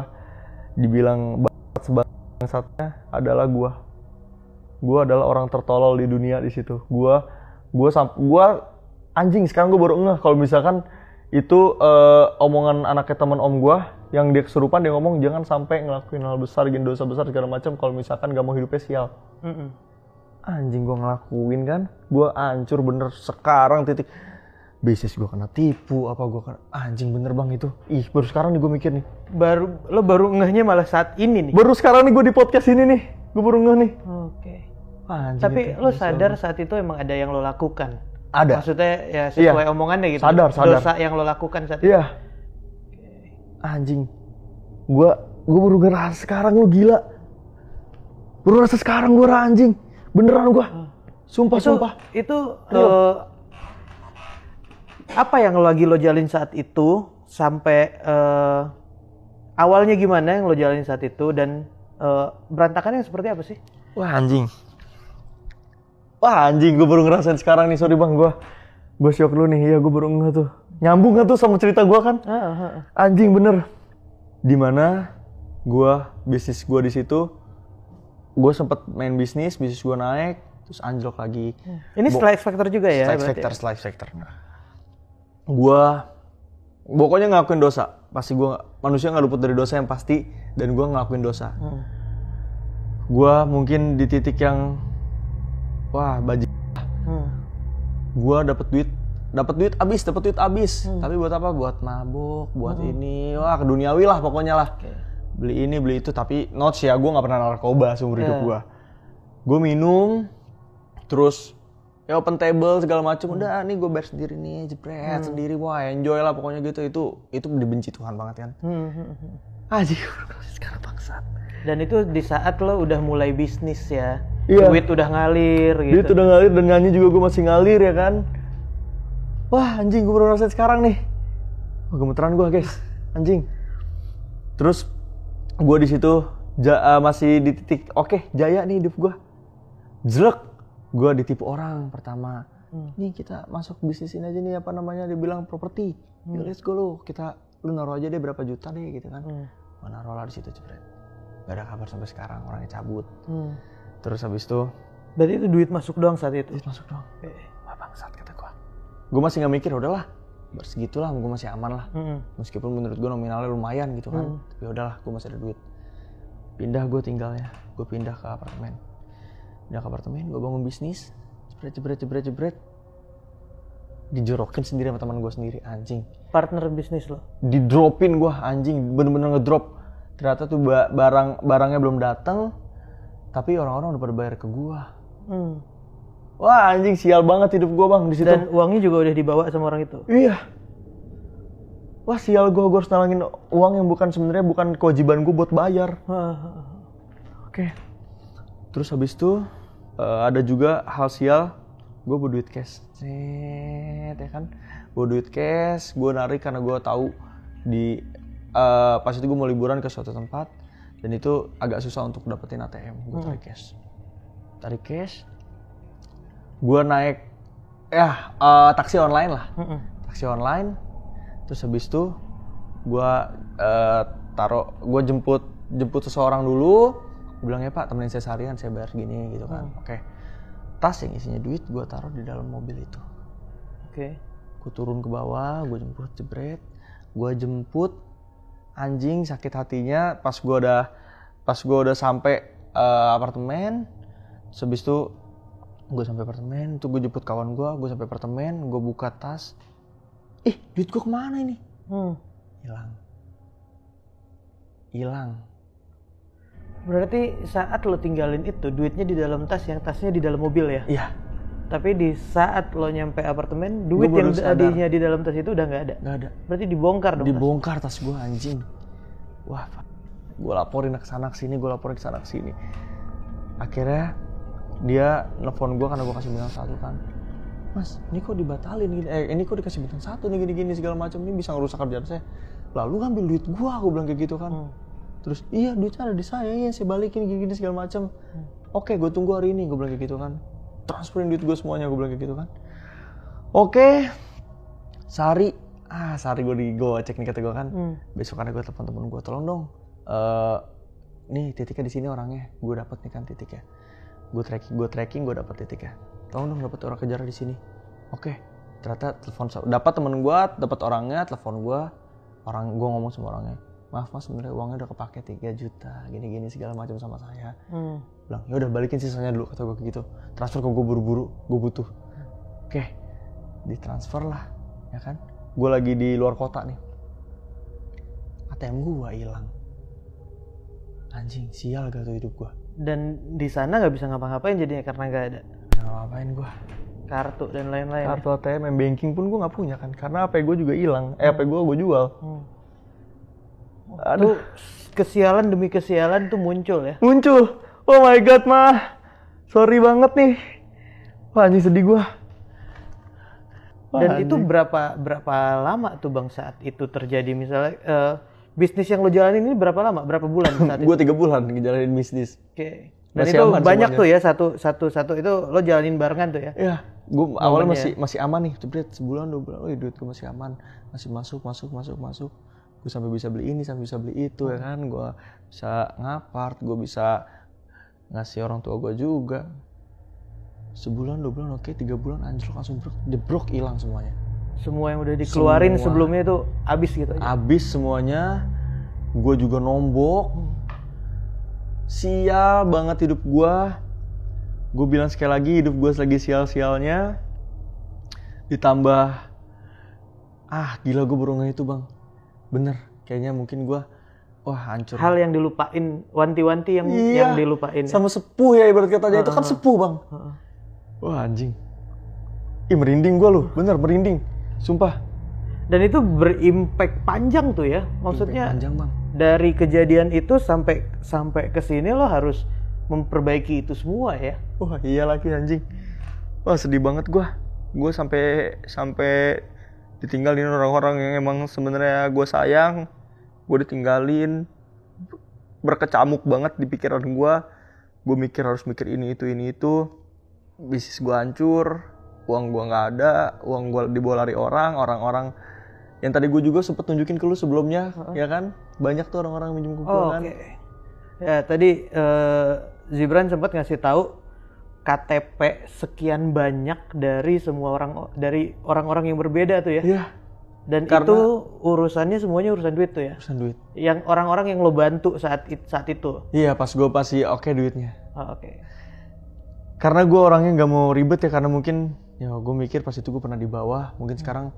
dibilang sebangsatnya adalah gue. Gue adalah orang tertolol di dunia di situ. Gue anjing sekarang gue baru ngeh kalau misalkan itu omongan anaknya teman om gue yang dia kesurupan dia ngomong jangan sampai ngelakuin hal besar, bikin dosa besar segala macam kalau misalkan gak mau hidupnya sial. Anjing gue ngelakuin kan, gue hancur bener sekarang titik bisnis gue kena tipu apa gue kena anjing bener bang itu. Ih baru sekarang nih gue mikir nih. Lo baru ngehnya malah saat ini nih. Baru sekarang nih gue di podcast ini nih, gue baru ngeh nih. Oke. Anjing. Tapi lo sadar saat itu emang ada yang lo lakukan? Ada. Maksudnya ya sesuai omongannya gitu. Sadar. Dosa yang lo lakukan saat itu. Iya. Anjing. Gue baru ngerasa sekarang lo gila. Baru ngerasa sekarang gue anjing. Beneran gue. Sumpah. Itu apa yang lagi lo jalin saat itu sampai awalnya gimana yang lo jalin saat itu dan berantakannya seperti apa sih? Wah anjing gue baru ngerasain sekarang nih, sorry bang gue shock lu nih, ya gue baru ngeh tuh. Nyambung gak tuh sama cerita gue kan? Anjing bener. Dimana bisnis gue di situ, gue sempet main bisnis gue naik, terus anjlok lagi. Ini setelah X Factor juga ya? Setelah X Factor. Gue pokoknya ngelakuin dosa. Pasti manusia nggak luput dari dosa yang pasti, dan gue ngelakuin dosa. Gue mungkin di titik yang wah bajingan. Gue dapet duit dapat duit abis. Tapi buat apa? Buat mabuk, buat ini, wah keduniawi lah pokoknya lah. Beli ini, beli itu. Tapi notes ya, gue nggak pernah narkoba seumur hidup gue. Gue minum, terus ya open table segala macam. Udah nih gue bayar sendiri nih, jepret sendiri, wah enjoy lah pokoknya gitu. Itu dibenci Tuhan banget kan. Anjir, sekarang bangsat. Dan itu di saat lo udah mulai bisnis ya. Iya. Duit udah ngalir gitu. Duit udah ngalir dan nyanyi juga gue masih ngalir ya kan. Wah anjing, gue baru rasain sekarang nih. Wah, gemeteran gue guys, anjing. Terus gue di situ masih di titik oke, jaya nih hidup gue. Jelek, gue ditipu orang pertama. Nih kita masuk bisnis ini aja nih, apa namanya, dibilang properti. Let's go lu naruh aja deh berapa juta deh gitu kan. Gue naruh lah di situ jepret. Gak ada kabar sampai sekarang, orangnya cabut. Terus habis itu, berarti itu duit masuk doang saat itu? duit masuk doang. Wah bangsat kata gue. Gue masih gak mikir, udahlah segitulah, gue masih aman lah. Meskipun menurut gue nominalnya lumayan gitu kan. Tapi udahlah, gue masih ada duit. Pindah gue tinggalnya, gue pindah ke apartemen. Gue bangun bisnis. Jebret. Dijorokin sendiri sama teman gue sendiri, anjing. Partner bisnis lo? Didropin gue, anjing, bener-bener ngedrop. Ternyata tuh barangnya belum datang, tapi orang-orang udah pada bayar ke gue. Wah anjing, sial banget hidup gue bang di situ. Dan uangnya juga udah dibawa sama orang itu? Iya. Wah sial, gue harus nalangin uang yang sebenarnya bukan kewajiban gue buat bayar. Oke. Terus habis itu ada juga hal sial, gue bawa duit cash. Ya kan, bawa duit cash, gue narik karena gue tahu di pas itu gue mau liburan ke suatu tempat dan itu agak susah untuk dapetin ATM. Gue tarik cash, gue naik taksi online lah. Taksi online. Terus habis itu gue gue jemput seseorang dulu. Gue bilang, ya Pak, temenin saya seharian, saya bayar gini gitu kan. Oke. Tas yang isinya duit gue taruh di dalam mobil itu. Gue turun ke bawah, gue jemput, jebret. Gue jemput, anjing sakit hatinya pas gue udah sampai apartemen. Terus habis itu gue sampai apartemen, tuh gue jemput kawan gue sampai apartemen, gue buka tas. Duit gue kemana ini? Hilang. Berarti saat lo tinggalin itu, duitnya di dalam tas, yang tasnya di dalam mobil ya? Iya. Tapi di saat lo nyampe apartemen, duit yang tadinya di dalam tas itu udah nggak ada? Nggak ada. Berarti dibongkar dong? Dibongkar tas gue, anjing. Wah, gue laporin ke sana ke sini, Akhirnya dia nelfon gue karena gue kasih bintang 1 kan. Mas, ini kok dibatalin gini? Ini kok dikasih bintang 1 nih gini-gini segala macam, ini bisa ngerusak kerjaan saya. Lalu ngambil duit gue bilang kayak gitu kan. Terus iya duitnya ada di saya, ya saya balikin gini-gini segala macam. Oke, gue tunggu hari ini, gue bilang kayak gitu kan. Transferin duit gue semuanya, gue bilang kayak gitu kan. Oke, sehari gue cek nih kata gue kan. Besok karena gue telepon temen gue, tolong dong. Nih titiknya di sini orangnya, gue dapet nih kan titiknya. Gue tracking, gue dapet titiknya. Tolong dong dapet orang kejar di sini. Oke, ternyata dapat temen gue, dapat orangnya, telepon gue. Gue ngomong sama orangnya. Maaf mas, sebenarnya uangnya udah kepake 3 juta, gini-gini segala macam sama saya. Bilang, ya udah balikin sisanya dulu, kata gue kayak gitu. Transfer ke gue buru-buru, gue butuh. Oke, ditransfer lah, ya kan. Gue lagi di luar kota nih. ATM gue hilang. Anjing, sial gak tuh hidup gue. Dan di sana nggak bisa ngapa-ngapain jadinya karena nggak ada. Bisa ngapa-ngapain gue. Kartu dan lain-lain. Kartu ATM, banking pun gue nggak punya kan, karena HP gue juga hilang. HP gue jual. Aduh, kesialan demi kesialan tuh muncul ya? Muncul. Oh my god, mah. Sorry banget nih. Wah, anjing sedih gua. Dan itu berapa lama tuh Bang saat itu terjadi? Misalnya bisnis yang lo jalanin ini berapa lama? Berapa bulan saat itu? Gua 3 bulan ngejalanin bisnis. Oke. Dan masih itu banyak semuanya. Tuh ya, satu itu lo jalanin barengan tuh ya? Iya. Gua awalnya masih aman nih. Jebret sebulan 2 bulan. Duit gua masih aman. Masih masuk. Gue sampai bisa beli ini, sampai bisa beli itu ya kan. Gue bisa ngapart, gue bisa ngasih orang tua gue juga. Sebulan, 2 bulan, oke, 3 bulan anjlok langsung jebrok, hilang semuanya. Semua yang udah dikeluarin sebelumnya itu habis gitu aja? Habis semuanya. Gue juga nombok. Sial banget hidup gue. Gue bilang sekali lagi, hidup gue lagi sial-sialnya. Ditambah gila gue baru ngeh itu bang. Bener, kayaknya mungkin gue hancur. Hal yang dilupain, wanti-wanti yang dilupain. Sama sepuh ya ibarat katanya, itu kan sepuh bang. Wah anjing. Merinding gue loh, bener merinding. Sumpah. Dan itu berimpact panjang tuh ya. Maksudnya panjang, bang. Dari kejadian itu sampai ke sini lo harus memperbaiki itu semua ya. Wah iya lagi anjing. Wah sedih banget gue. Gue sampai ditinggalin orang-orang yang emang sebenarnya gue sayang. Gue ditinggalin. Berkecamuk banget di pikiran gue. Gue harus mikir ini itu. Bisnis gue hancur. Uang gue nggak ada. Uang gue dibawa lari orang-orang yang tadi gue juga sempet tunjukin ke lu sebelumnya, ya kan? Banyak tuh orang-orang minjem ke gue kan. Okay. Ya tadi Zibran sempat ngasih tahu KTP sekian banyak dari orang-orang yang berbeda tuh ya. Iya. Dan itu urusannya semuanya urusan duit tuh ya. Urusan duit. Yang orang-orang yang lo bantu saat itu. Iya, pas gue pasti oke duitnya. Oke. Karena gue orangnya nggak mau ribet ya, karena mungkin ya gue mikir pas itu gue pernah di bawah, mungkin sekarang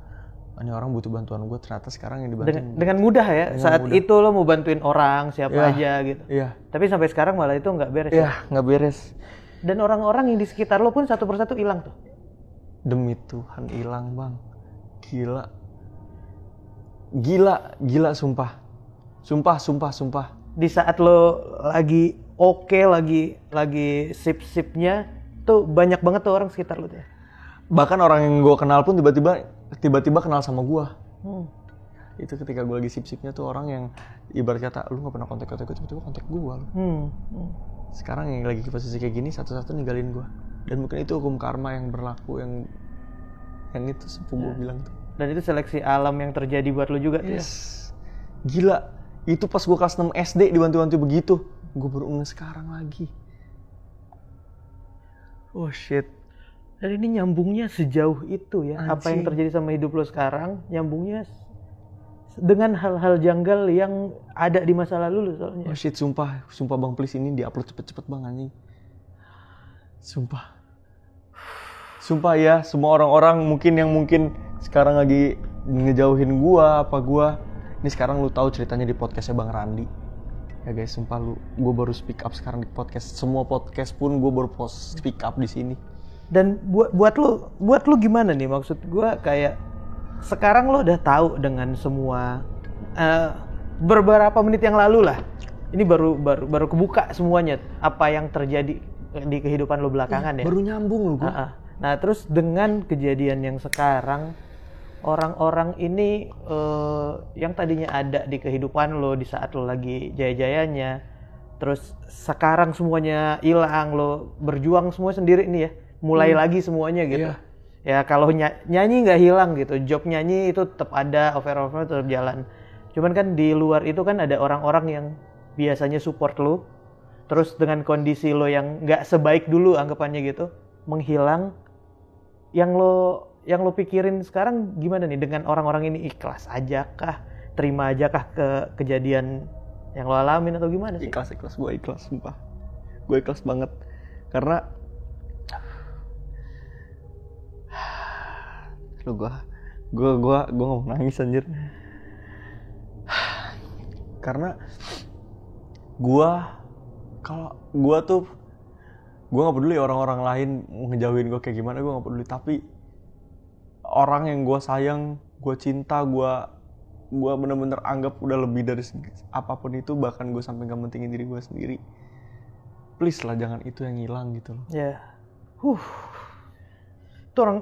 ini orang butuh bantuan gue, ternyata sekarang yang dibantuin dengan mudah ya. Saat itu lo mau bantuin orang siapa aja gitu. Iya. Tapi sampai sekarang malah itu nggak beres. Iya, nggak beres. Dan orang-orang yang di sekitar lo pun satu persatu hilang tuh. Demi Tuhan hilang bang. Gila sumpah. Sumpah. Di saat lo lagi lagi sip-sipnya tuh banyak banget tuh orang sekitar lo tuh. Bahkan orang yang gue kenal pun tiba-tiba kenal sama gue. Itu ketika gue lagi sip-sipnya tuh orang yang ibarat kata lu nggak pernah kontak gue, tiba-tiba kontak gue. Sekarang yang lagi posisi kayak gini satu-satu ninggalin gue. Dan mungkin itu hukum karma yang berlaku, yang itu sepupu gue bilang tuh. Dan itu seleksi alam yang terjadi buat lu juga tuh ya. Gila, itu pas gue kelas 6 SD dibantu-bantu begitu. Gue baru ngeh sekarang lagi. Oh shit. Dan ini nyambungnya sejauh itu ya. Anjing. Apa yang terjadi sama hidup lo sekarang nyambungnya dengan hal-hal janggal yang ada di masa lalu lo soalnya. Oh shit, sumpah bang, please ini diupload cepet-cepet bang anjing. Sumpah ya, semua orang-orang mungkin sekarang lagi ngejauhin gua, ini sekarang lu tahu ceritanya di podcastnya Bang Randi. Ya guys, sumpah gua baru speak up sekarang di podcast. Semua podcast pun gua baru speak up di sini. Dan buat lu gimana nih, maksud gua kayak sekarang lo udah tahu dengan semua beberapa menit yang lalu lah. Ini baru kebuka semuanya apa yang terjadi di kehidupan lo belakangan ya. Baru nyambung lo gua. Nah, terus dengan kejadian yang sekarang orang-orang ini yang tadinya ada di kehidupan lo di saat lo lagi jaya-jayanya, terus sekarang semuanya hilang, lo berjuang semua sendiri nih ya, mulai lagi semuanya gitu. Iya. Ya kalau nyanyi nggak hilang gitu, job nyanyi itu tetap ada, over tetap jalan. Cuman kan di luar itu kan ada orang-orang yang biasanya support lo, terus dengan kondisi lo yang nggak sebaik dulu anggapannya gitu, menghilang. Yang lo pikirin sekarang gimana nih dengan orang-orang ini, ikhlas aja kah, terima aja kah ke kejadian yang lo alamin atau gimana sih? Ikhlas, gue ikhlas sumpah. Gue ikhlas banget karena gue nggak mau nangis anjir. Karena gue nggak peduli orang-orang lain ngejauhin gue kayak gimana, gue nggak peduli. Tapi orang yang gue sayang, gue cinta, gue bener-bener anggap udah lebih dari apapun itu, bahkan gue sampai nggak mentingin diri gue sendiri. Please lah, jangan itu yang hilang gitu loh. Ya,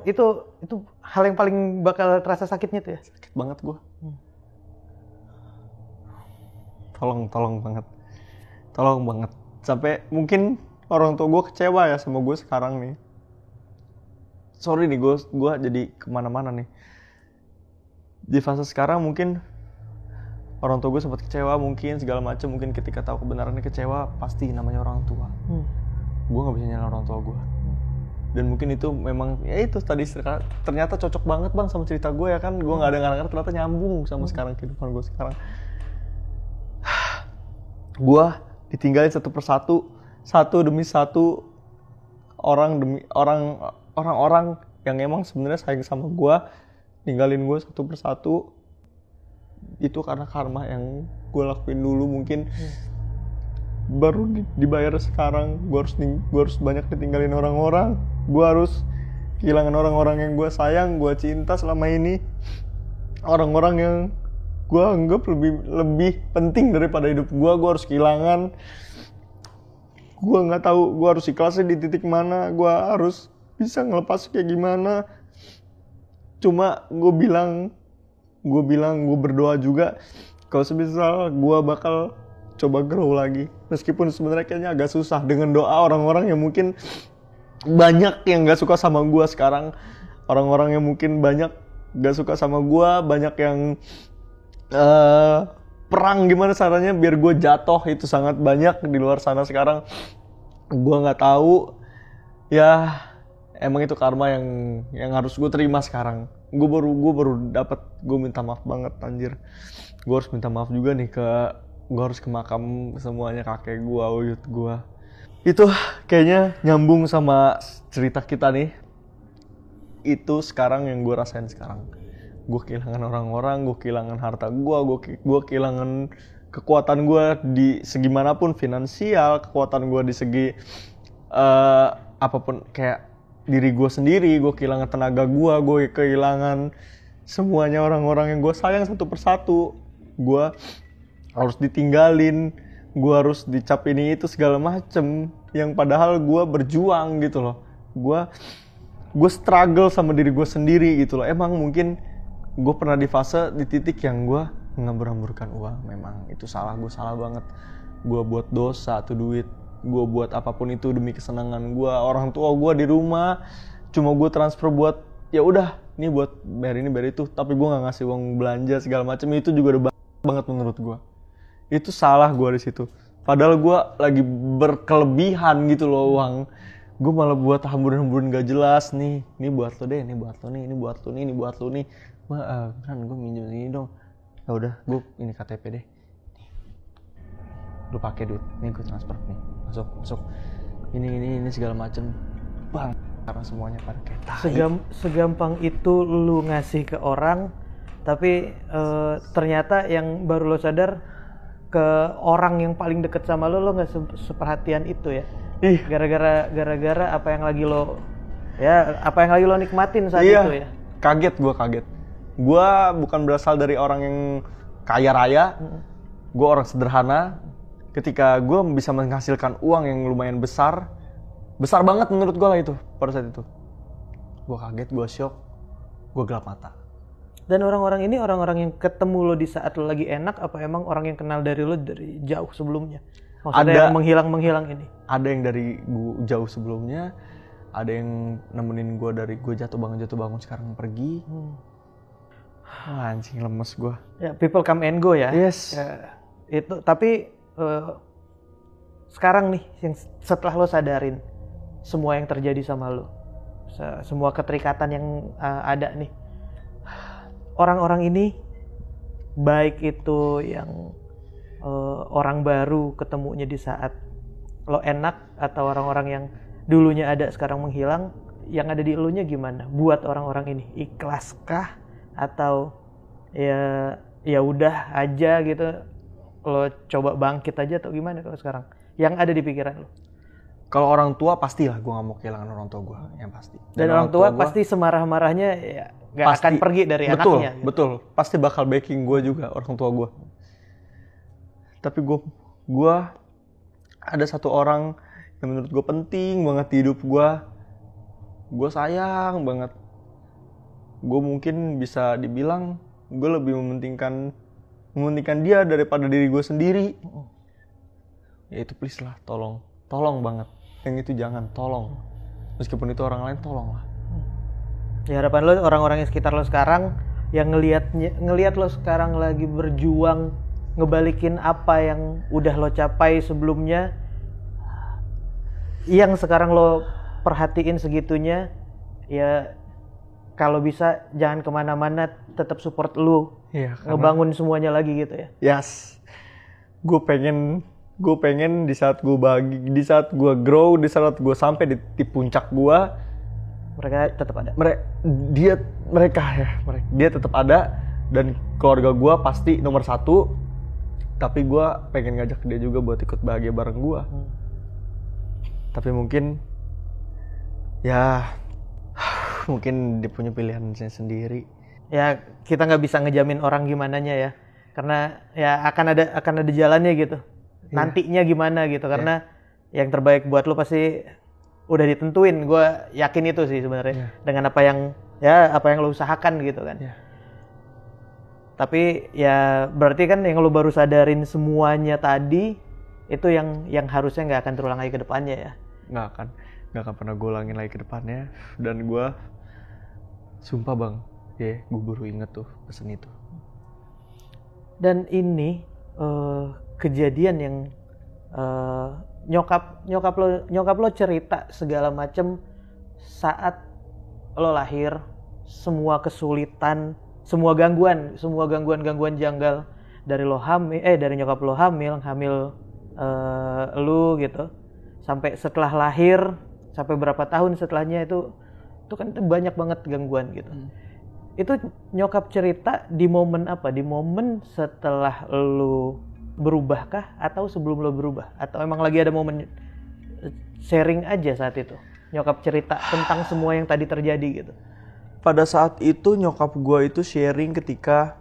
itu hal yang paling bakal terasa sakitnya tuh ya. Sakit banget gue. Tolong banget. Sampai mungkin orang tua gue kecewa ya sama gue sekarang nih. Sorry nih, gue jadi kemana-mana nih. Di fase sekarang mungkin orang tua gue sempat kecewa, mungkin segala macam, mungkin ketika tahu kebenarannya kecewa, pasti namanya orang tua. Gue nggak bisa nyalain orang tua gue. Dan mungkin itu memang ya itu tadi ternyata cocok banget bang sama cerita gue ya kan. Gue nggak ada ngarang ternyata nyambung sama sekarang kehidupan gue sekarang. Gue ditinggalin satu persatu, satu demi satu, orang-orang yang emang sebenarnya sayang sama gue, ninggalin gue satu persatu. Itu karena karma yang gue lakuin dulu mungkin baru dibayar sekarang. Gue harus banyak ditinggalin orang-orang, gue harus kehilangan orang-orang yang gue sayang, gue cinta selama ini, orang-orang yang gue anggap lebih penting daripada hidup gue harus kehilangan. Gue nggak tahu gue harus ikhlasnya di titik mana, gue harus bisa ngelepas kayak gimana. Cuma gue berdoa juga kalau semisal gue bakal coba grow lagi, meskipun sebenarnya kayaknya agak susah dengan doa orang-orang yang mungkin banyak yang gak suka sama gue sekarang. Orang-orang yang mungkin banyak gak suka sama gue, banyak yang perang gimana caranya biar gue jatuh, itu sangat banyak di luar sana sekarang. Gue nggak tahu ya, emang itu karma yang harus gue terima sekarang. Gue baru dapat, gue minta maaf banget anjir. Gue harus minta maaf juga nih gue harus ke makam semuanya, kakek gue, uyut gue. Itu kayaknya nyambung sama cerita kita nih. Itu sekarang yang gue rasain sekarang. Gue kehilangan orang-orang, gue kehilangan harta gue kehilangan kekuatan gue di segi manapun, finansial, kekuatan gue di segi apapun, kayak diri gue sendiri, gue kehilangan tenaga gue kehilangan semuanya, orang-orang yang gue sayang satu persatu. Gue harus ditinggalin, gue harus dicap ini itu segala macem, yang padahal gue berjuang gitu loh. Gue struggle sama diri gue sendiri gitu loh. Emang mungkin gue pernah di fase, di titik yang gue ngambur-hamburkan uang. Memang itu salah, gue salah banget. Gue buat dosa tuh duit, gue buat apapun itu demi kesenangan gue. Orang tua gue di rumah cuma gue transfer buat ya udah ini buat bayar ini bayar itu, tapi gue nggak ngasih uang belanja segala macam. Itu juga udah banget menurut gue. Itu salah gue di situ. Padahal gue lagi berkelebihan gitu loh uang. Gue malah buat hamburan-hamburan gak jelas nih. Ini buat lo deh, ini buat lo nih, ini buat lo nih, ini buat lo nih. Kan gue minjem ini dong. Ya udah, gue ini KTP deh. Lu pakai duit. Nih gue transfer nih. Masuk. Ini segala macem. Bang, karena semuanya pada kayak tai. Segampang itu lu ngasih ke orang, tapi ternyata yang baru lo sadar, ke orang yang paling deket sama lo nggak seperhatian itu ya. Gara-gara apa yang lagi lo nikmatin saat itu ya. Kaget. Gue bukan berasal dari orang yang kaya raya. Gue orang sederhana. Ketika gue bisa menghasilkan uang yang lumayan besar banget menurut gue lah itu pada saat itu. Gue kaget, gue shock, gue gelap mata. Dan orang-orang ini orang-orang yang ketemu lo di saat lo lagi enak, apa emang orang yang kenal dari lo dari jauh sebelumnya? Maksudnya yang menghilang ini? Ada yang dari gue jauh sebelumnya, ada yang nemenin gue dari gue jatuh bangun sekarang pergi. Anjing, lemes gue. Ya, people come and go ya. Yes. Ya, itu tapi sekarang nih yang setelah lo sadarin semua yang terjadi sama lo, semua keterikatan yang ada nih, orang-orang ini baik itu yang orang baru ketemunya di saat lo enak, atau orang-orang yang dulunya ada sekarang menghilang, yang ada di elunya gimana buat orang-orang ini? Ikhlaskah atau ya udah aja gitu, lo coba bangkit aja atau gimana kalau sekarang yang ada di pikiran lo? Kalau orang tua pastilah gue gak mau kehilangan orang tua gue, yang pasti. Dan orang tua pasti semarah-marahnya ya gak akan pergi dari anaknya. Betul, pasti bakal backing gue juga orang tua gue. Tapi gue ada satu orang yang menurut gue penting banget di hidup gue. Gue sayang banget. Gue mungkin bisa dibilang gue lebih mementingkan dia daripada diri gue sendiri. Ya itu please lah, tolong banget. Yang itu jangan, tolong. Meskipun itu orang lain, tolong lah. Ya harapan lo orang-orang yang sekitar lo sekarang yang ngelihat lo sekarang lagi berjuang ngebalikin apa yang udah lo capai sebelumnya, yang sekarang lo perhatiin segitunya, ya kalau bisa jangan kemana-mana, tetap support lo, ya, ngebangun semuanya lagi gitu ya. Yes, gue pengen di saat gue grow, di saat gue sampai di puncak gue Mereka tetap ada. Dia tetap ada, dan keluarga gue pasti nomor 1. Tapi gue pengen ngajak dia juga buat ikut bahagia bareng gue. Tapi mungkin ya mungkin dia punya pilihannya sendiri. Ya kita nggak bisa ngejamin orang gimananya ya, karena ya akan ada jalannya gitu. Nantinya gimana gitu, karena yang terbaik buat lo pasti udah ditentuin. Gue yakin itu sih sebenarnya dengan apa yang lo usahakan gitu kan. Tapi ya berarti kan yang lo baru sadarin semuanya tadi itu yang harusnya nggak akan terulang lagi ke depannya ya. Nggak akan pernah gue ulangin lagi ke depannya. Dan gue sumpah bang, gue baru inget tuh pesan itu. Dan ini kejadian yang nyokap lo cerita segala macem saat lo lahir, semua kesulitan, semua gangguan janggal dari lo dari nyokap lo hamil lu gitu, sampai setelah lahir, sampai berapa tahun setelahnya itu kan banyak banget gangguan gitu. Itu nyokap cerita di momen apa? Di momen setelah lo berubah kah? Atau sebelum lo berubah? Atau emang lagi ada momen sharing aja saat itu? Nyokap cerita tentang semua yang tadi terjadi gitu. Pada saat itu nyokap gue itu sharing ketika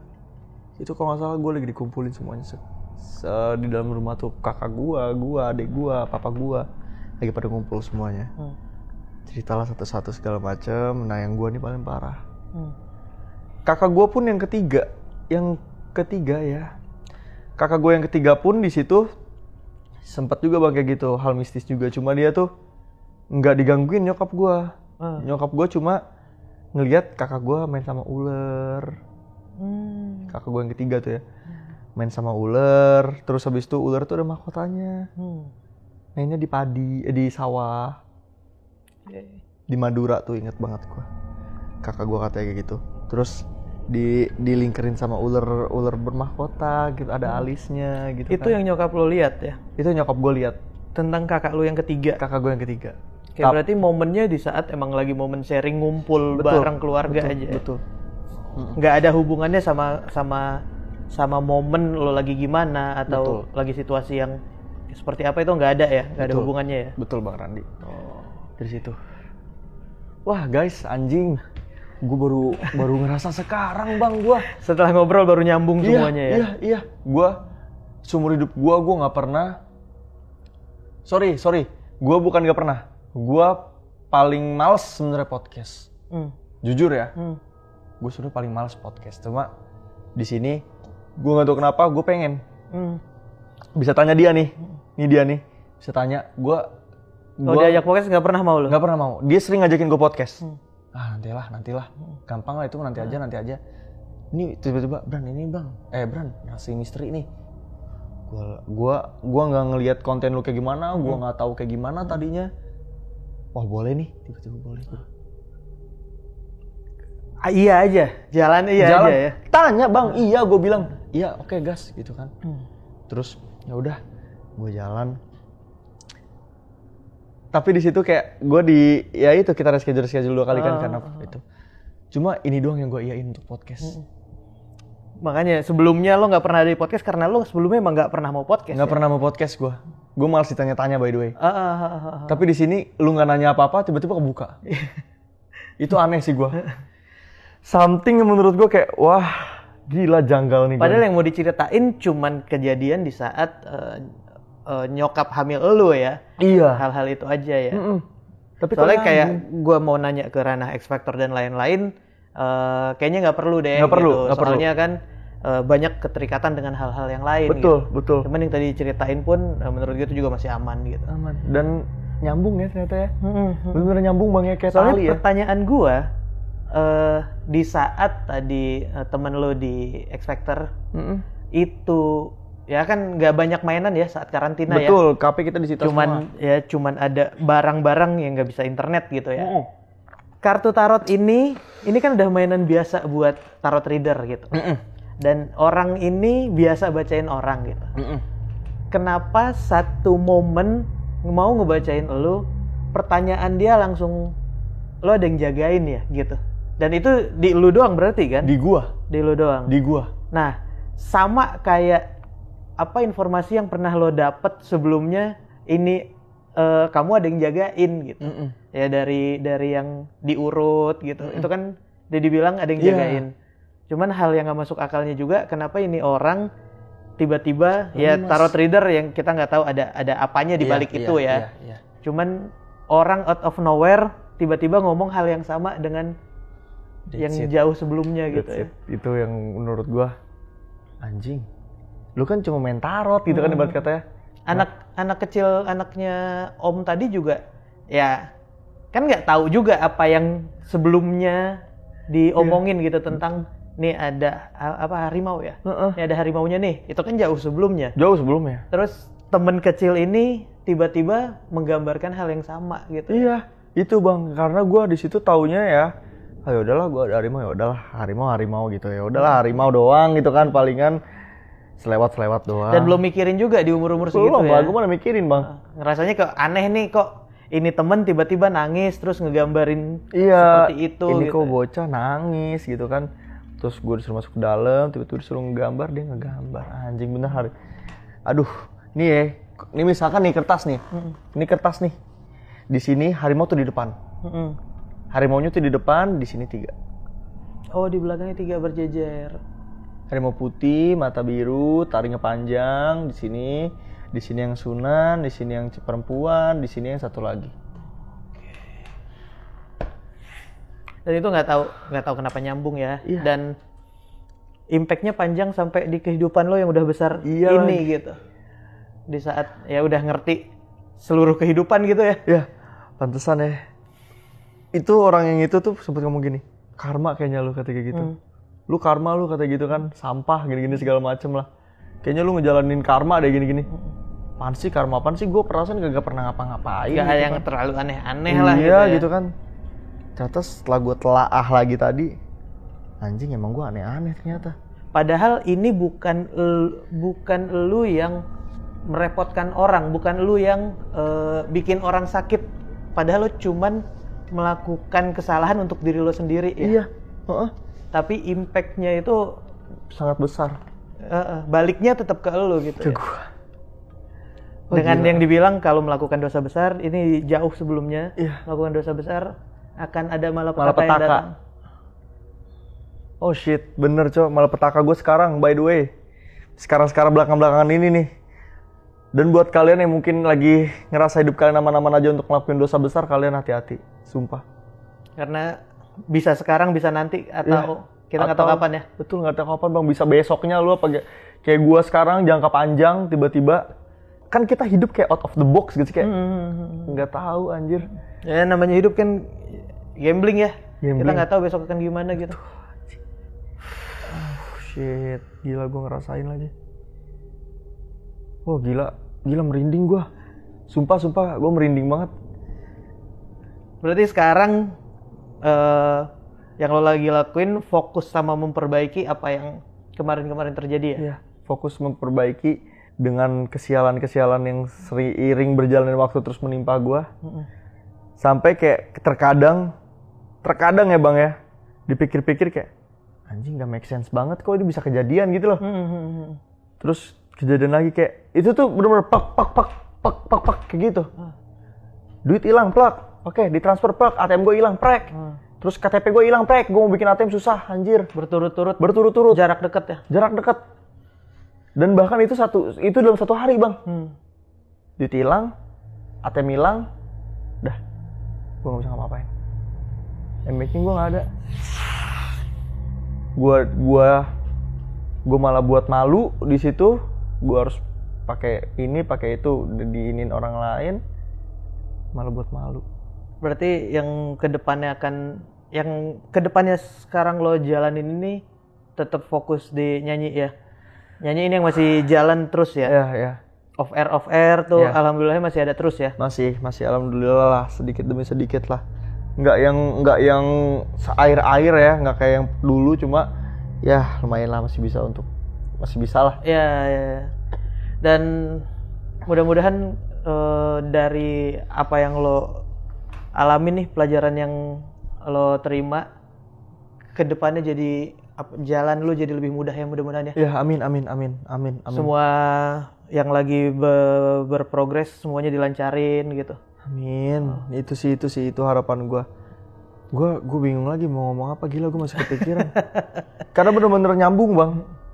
itu kalau nggak salah gue lagi dikumpulin semuanya di dalam rumah tuh, kakak gue, adik gue, papa gue lagi pada ngumpul semuanya. Ceritalah satu-satu segala macem. Nah yang gue nih paling parah. Kakak gue pun yang ketiga ya. Kakak gue yang ketiga pun di situ sempat juga bang kayak gitu, hal mistis juga. Cuma dia tuh nggak digangguin nyokap gue. Nyokap gue cuma ngelihat kakak gue main sama ular. Kakak gue yang ketiga tuh ya, main sama ular. Terus habis itu ular tuh ada mahkotanya. Mainnya di di sawah. Di Madura tuh, inget banget gue. Kakak gue katanya kayak gitu. Terus dilingkerin sama ular bermahkota gitu, ada alisnya gitu. Itu kan yang nyokap lo lihat ya? Itu nyokap gue lihat. Tentang kakak lo yang ketiga? Kakak gue yang ketiga. Kayak berarti momennya di saat emang lagi momen sharing ngumpul bareng keluarga aja. Betul. Nggak ada hubungannya sama momen lo lagi gimana atau lagi situasi yang seperti apa, itu nggak ada ya? Nggak ada hubungannya ya? Betul bang Randi. Dari situ. Wah guys, anjing. Gue baru ngerasa sekarang bang gue. Setelah ngobrol baru nyambung semuanya ya? Iya. Gue seumur hidup gue nggak pernah. Sorry. Gue bukan nggak pernah. Gue paling males sebenarnya podcast. Jujur ya. Gue sebenarnya paling males podcast. Cuma di sini gue nggak tahu kenapa gue pengen. Bisa tanya dia nih. Ini dia nih. Bisa tanya. Kalau diajak podcast nggak pernah mau lo? Nggak pernah mau. Dia sering ngajakin gue podcast. Nantilah. Gampang lah itu, nanti aja. Ini tiba-tiba, Bran ini bang. Bran, nasi misteri nih. Gua nggak ngelihat konten lu kayak gimana. Gua nggak tahu kayak gimana tadinya. Wah boleh nih, tiba-tiba boleh. Iya aja, jalan aja ya. Tanya bang, iya gue bilang, iya oke gas gitu kan. Terus ya udah, gue jalan. Tapi di situ kayak gue ya itu kita reschedule 2 kali kan karena itu. Cuma ini doang yang gue iyain untuk podcast. Makanya sebelumnya lo nggak pernah ada di podcast karena lo sebelumnya emang nggak pernah mau podcast. Nggak pernah mau podcast gue. Gue malas ditanya-tanya by the way. Tapi di sini lu nggak nanya apa-apa, tiba-tiba kebuka. Itu aneh sih gue. Something yang menurut gue kayak wah gila janggal nih. Padahal yang mau diceritain cuman kejadian di saat nyokap hamil lu ya. Iya. Hal-hal itu aja ya. Tapi soalnya kayak gue mau nanya ke ranah X Factor dan lain-lain, kayaknya nggak perlu deh. Nggak perlu. Soalnya kan banyak keterikatan dengan hal-hal yang lain. Betul. Cuman yang tadi ceritain pun menurut gue itu juga masih aman gitu. Aman. Dan nyambung ya ternyata ya. Bener-bener nyambung bang ya kayak soalnya tali ya. Pertanyaan gue di saat tadi temen lo di X Factor itu ya kan nggak banyak mainan ya saat karantina. Betul, KP kita disita semua. Cuman ada barang-barang yang nggak bisa internet gitu ya. Kartu tarot ini kan udah mainan biasa buat tarot reader gitu. Dan orang ini biasa bacain orang gitu. Kenapa satu momen mau ngebacain lo, pertanyaan dia langsung lo ada yang jagain ya gitu. Dan itu di lu doang berarti kan? Di gua. Di lu doang. Di gua. Nah, sama kayak apa informasi yang pernah lo dapet sebelumnya ini kamu ada yang jagain gitu. Ya dari yang diurut gitu. Itu kan dia dibilang ada yang jagain. Cuman hal yang gak masuk akalnya juga kenapa ini orang tiba-tiba ya tarot reader yang kita nggak tahu ada apanya di balik itu ya. Cuman orang out of nowhere tiba-tiba ngomong hal yang sama dengan yang jauh sebelumnya gitu ya. Itu yang menurut gua anjing. Lu kan cuma main tarot gitu kan ibarat katanya. Anak kecil anaknya Om tadi juga ya kan nggak tahu juga apa yang sebelumnya diomongin gitu tentang nih ada apa harimau ya. Nih ada harimaunya nih. Itu kan jauh sebelumnya. Jauh sebelumnya. Terus temen kecil ini tiba-tiba menggambarkan hal yang sama gitu. Iya, itu Bang. Karena gua di situ taunya ya ayo udahlah gua ada harimau ya udahlah harimau gitu ya udahlah harimau doang gitu kan palingan selewat doang. Dan belum mikirin juga di umur segitu ya. Belum, gua mana mikirin Bang. Ngerasanya kok aneh nih kok ini temen tiba-tiba nangis terus ngegambarin seperti itu. Ini gitu. kok bocah nangis gitu kan. Terus gue disuruh masuk ke dalam, tiba-tiba disuruh ngegambar, dia ngegambar. Anjing bener hari. Aduh, nih ya. Ini misalkan nih kertas nih. Ini kertas nih. Di sini harimau tuh di depan. Harimaunya tuh di depan, di sini 3. Oh, di belakangnya 3 berjejer. Harimau putih, mata biru, taringnya panjang, di sini yang Sunan, di sini yang perempuan, di sini yang satu lagi. Dan itu nggak tahu kenapa nyambung ya. Iya. Dan impactnya panjang sampai di kehidupan lo yang udah besar ini gitu. Di saat ya udah ngerti seluruh kehidupan gitu ya. Iya, pantesan ya. Itu orang yang itu tuh sempat ngomong gini, karma kayaknya lu kata kayak gitu. Lu karma lu kata gitu kan, sampah gini-gini segala macem lah. Kayaknya lu ngejalanin karma deh gini-gini. Apaan sih karma apaan sih? Gue perasaan gak pernah ngapa-ngapain. Gak gitu yang kan. terlalu aneh-aneh lah gitu ya. gitu kan. Ternyata setelah gue telaah lagi tadi, anjing emang gue aneh-aneh ternyata. Padahal ini bukan lu yang merepotkan orang, bukan lu yang bikin orang sakit. Padahal lu cuman melakukan kesalahan untuk diri lo sendiri ya. Iya. Tapi impact-nya itu sangat besar. Baliknya tetap ke lo gitu. Ke Ya. gua. Dengan yang dibilang kalau melakukan dosa besar ini jauh sebelumnya. Iya. Melakukan dosa besar akan ada malapetaka yang datang. Oh shit, bener coy, malapetaka gue sekarang by the way. Sekarang belakang-belakangan ini nih. Dan buat kalian yang mungkin lagi ngerasa hidup kalian aman-aman aja untuk ngelakuin dosa besar, kalian hati-hati, sumpah. Karena bisa sekarang, bisa nanti, atau kita nggak tahu kapan ya. Betul, nggak tahu kapan Bang, bisa besoknya lu apa kayak gue sekarang jangka panjang tiba-tiba. Kan kita hidup kayak out of the box gitu kayak nggak tahu anjir. Ya namanya hidup kan gambling ya. Gambling. Kita nggak tahu besok akan gimana gitu. Shit, gila gue ngerasain lagi. Oh gila merinding gue. Sumpah gue merinding banget. Berarti sekarang yang lo lagi lakuin fokus sama memperbaiki apa yang kemarin terjadi ya? Iya, fokus memperbaiki dengan kesialan-kesialan yang seiring berjalannya waktu terus menimpa gue. Sampai kayak terkadang ya Bang ya, dipikir-pikir kayak anjing gak make sense banget kok ini bisa kejadian gitu loh. Terus kejadian lagi kayak itu tuh bener-bener pak kayak gitu. Duit hilang plak, oke ditransfer plak, ATM gue hilang prek. Terus KTP gue hilang prek, gue mau bikin ATM susah anjir. Berturut-turut. Jarak dekat ya? Jarak dekat. Dan bahkan itu dalam satu hari Bang. Duit hilang, ATM hilang, dah, gue nggak bisa ngapa-ngapain. M-banking gue nggak ada. Gue malah buat malu di situ. Gue harus pakai itu diinin orang lain, malah buat malu. Berarti yang kedepannya sekarang lo jalanin ini tetap fokus di nyanyi ya? Nyanyi ini yang masih jalan terus ya? Iya. Off air tuh alhamdulillah masih ada terus ya? Masih alhamdulillah lah, sedikit demi sedikit lah. Nggak yang air ya, nggak kayak yang dulu, cuma ya lumayan lah masih bisa lah. Ya. Dan mudah-mudahan dari apa yang lo alamin nih, pelajaran yang lo terima, kedepannya jadi jalan lu jadi lebih mudah ya mudah-mudahan ya. Ya, amin. Semua yang lagi berprogres semuanya dilancarin gitu. Amin. Itu sih itu harapan gue. Gue bingung lagi mau ngomong apa, gila gue masih kepikiran. Karena bener-bener nyambung bang.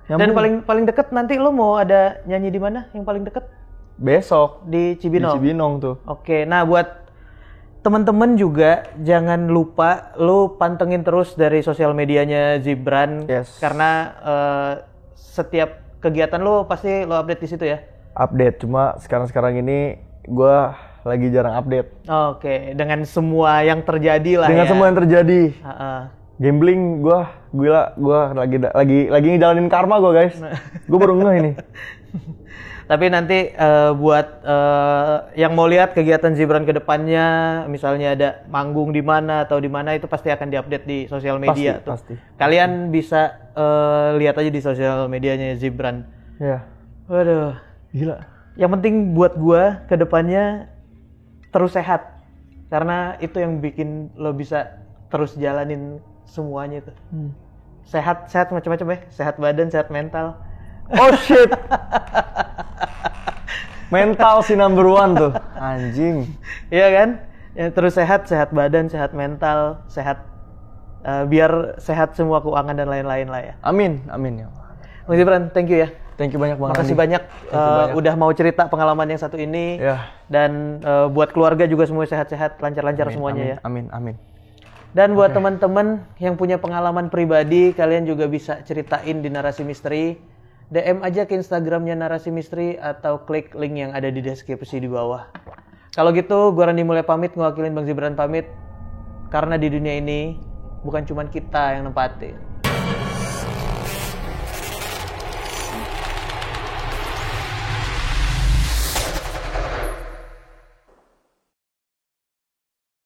Dan paling deket nanti lo mau ada nyanyi di mana yang paling deket? Besok Di Cibinong. Di Cibinong tuh. Oke, nah buat teman-teman juga jangan lupa lo pantengin terus dari sosial medianya Zibran. Yes. Karena setiap kegiatan lo pasti lo update di situ ya. Update, cuma sekarang ini gue lagi jarang update. Oke, dengan semua yang terjadi lah Dengan ya. semua yang terjadi. Heeh. Gambling gue lagi jalanin karma gue guys. Gue baru ngeh ini. Tapi nanti buat yang mau lihat kegiatan Zibran ke depannya, misalnya ada manggung di mana atau di mana, itu pasti akan diupdate di sosial media tuh. Pasti. Kalian bisa lihat aja di sosial medianya Zibran. Ya. Waduh. Gila. Yang penting buat gua ke depannya terus sehat. Karena itu yang bikin lo bisa terus jalanin semuanya tuh. Sehat macam-macam ya. Sehat badan, sehat mental. Oh shit. Mental sih number one tuh. Anjing. Iya kan? Ya, terus sehat badan, sehat mental, sehat biar sehat semua keuangan dan lain-lain lah ya. Amin ya. Bang Zibran, thank you ya. Thank you banyak Bang. Makasih banyak udah mau cerita pengalaman yang satu ini. Ya. Dan buat keluarga juga semua sehat-sehat, lancar-lancar semuanya ya. Amin. Dan buat teman-teman yang punya pengalaman pribadi, kalian juga bisa ceritain di Narasi Misteri. DM aja ke Instagramnya Narasi Misteri atau klik link yang ada di deskripsi di bawah. Kalau gitu, gue Randy mulai pamit, ngewakilin Bang Zibran pamit. Karena di dunia ini bukan cuma kita yang nempatin,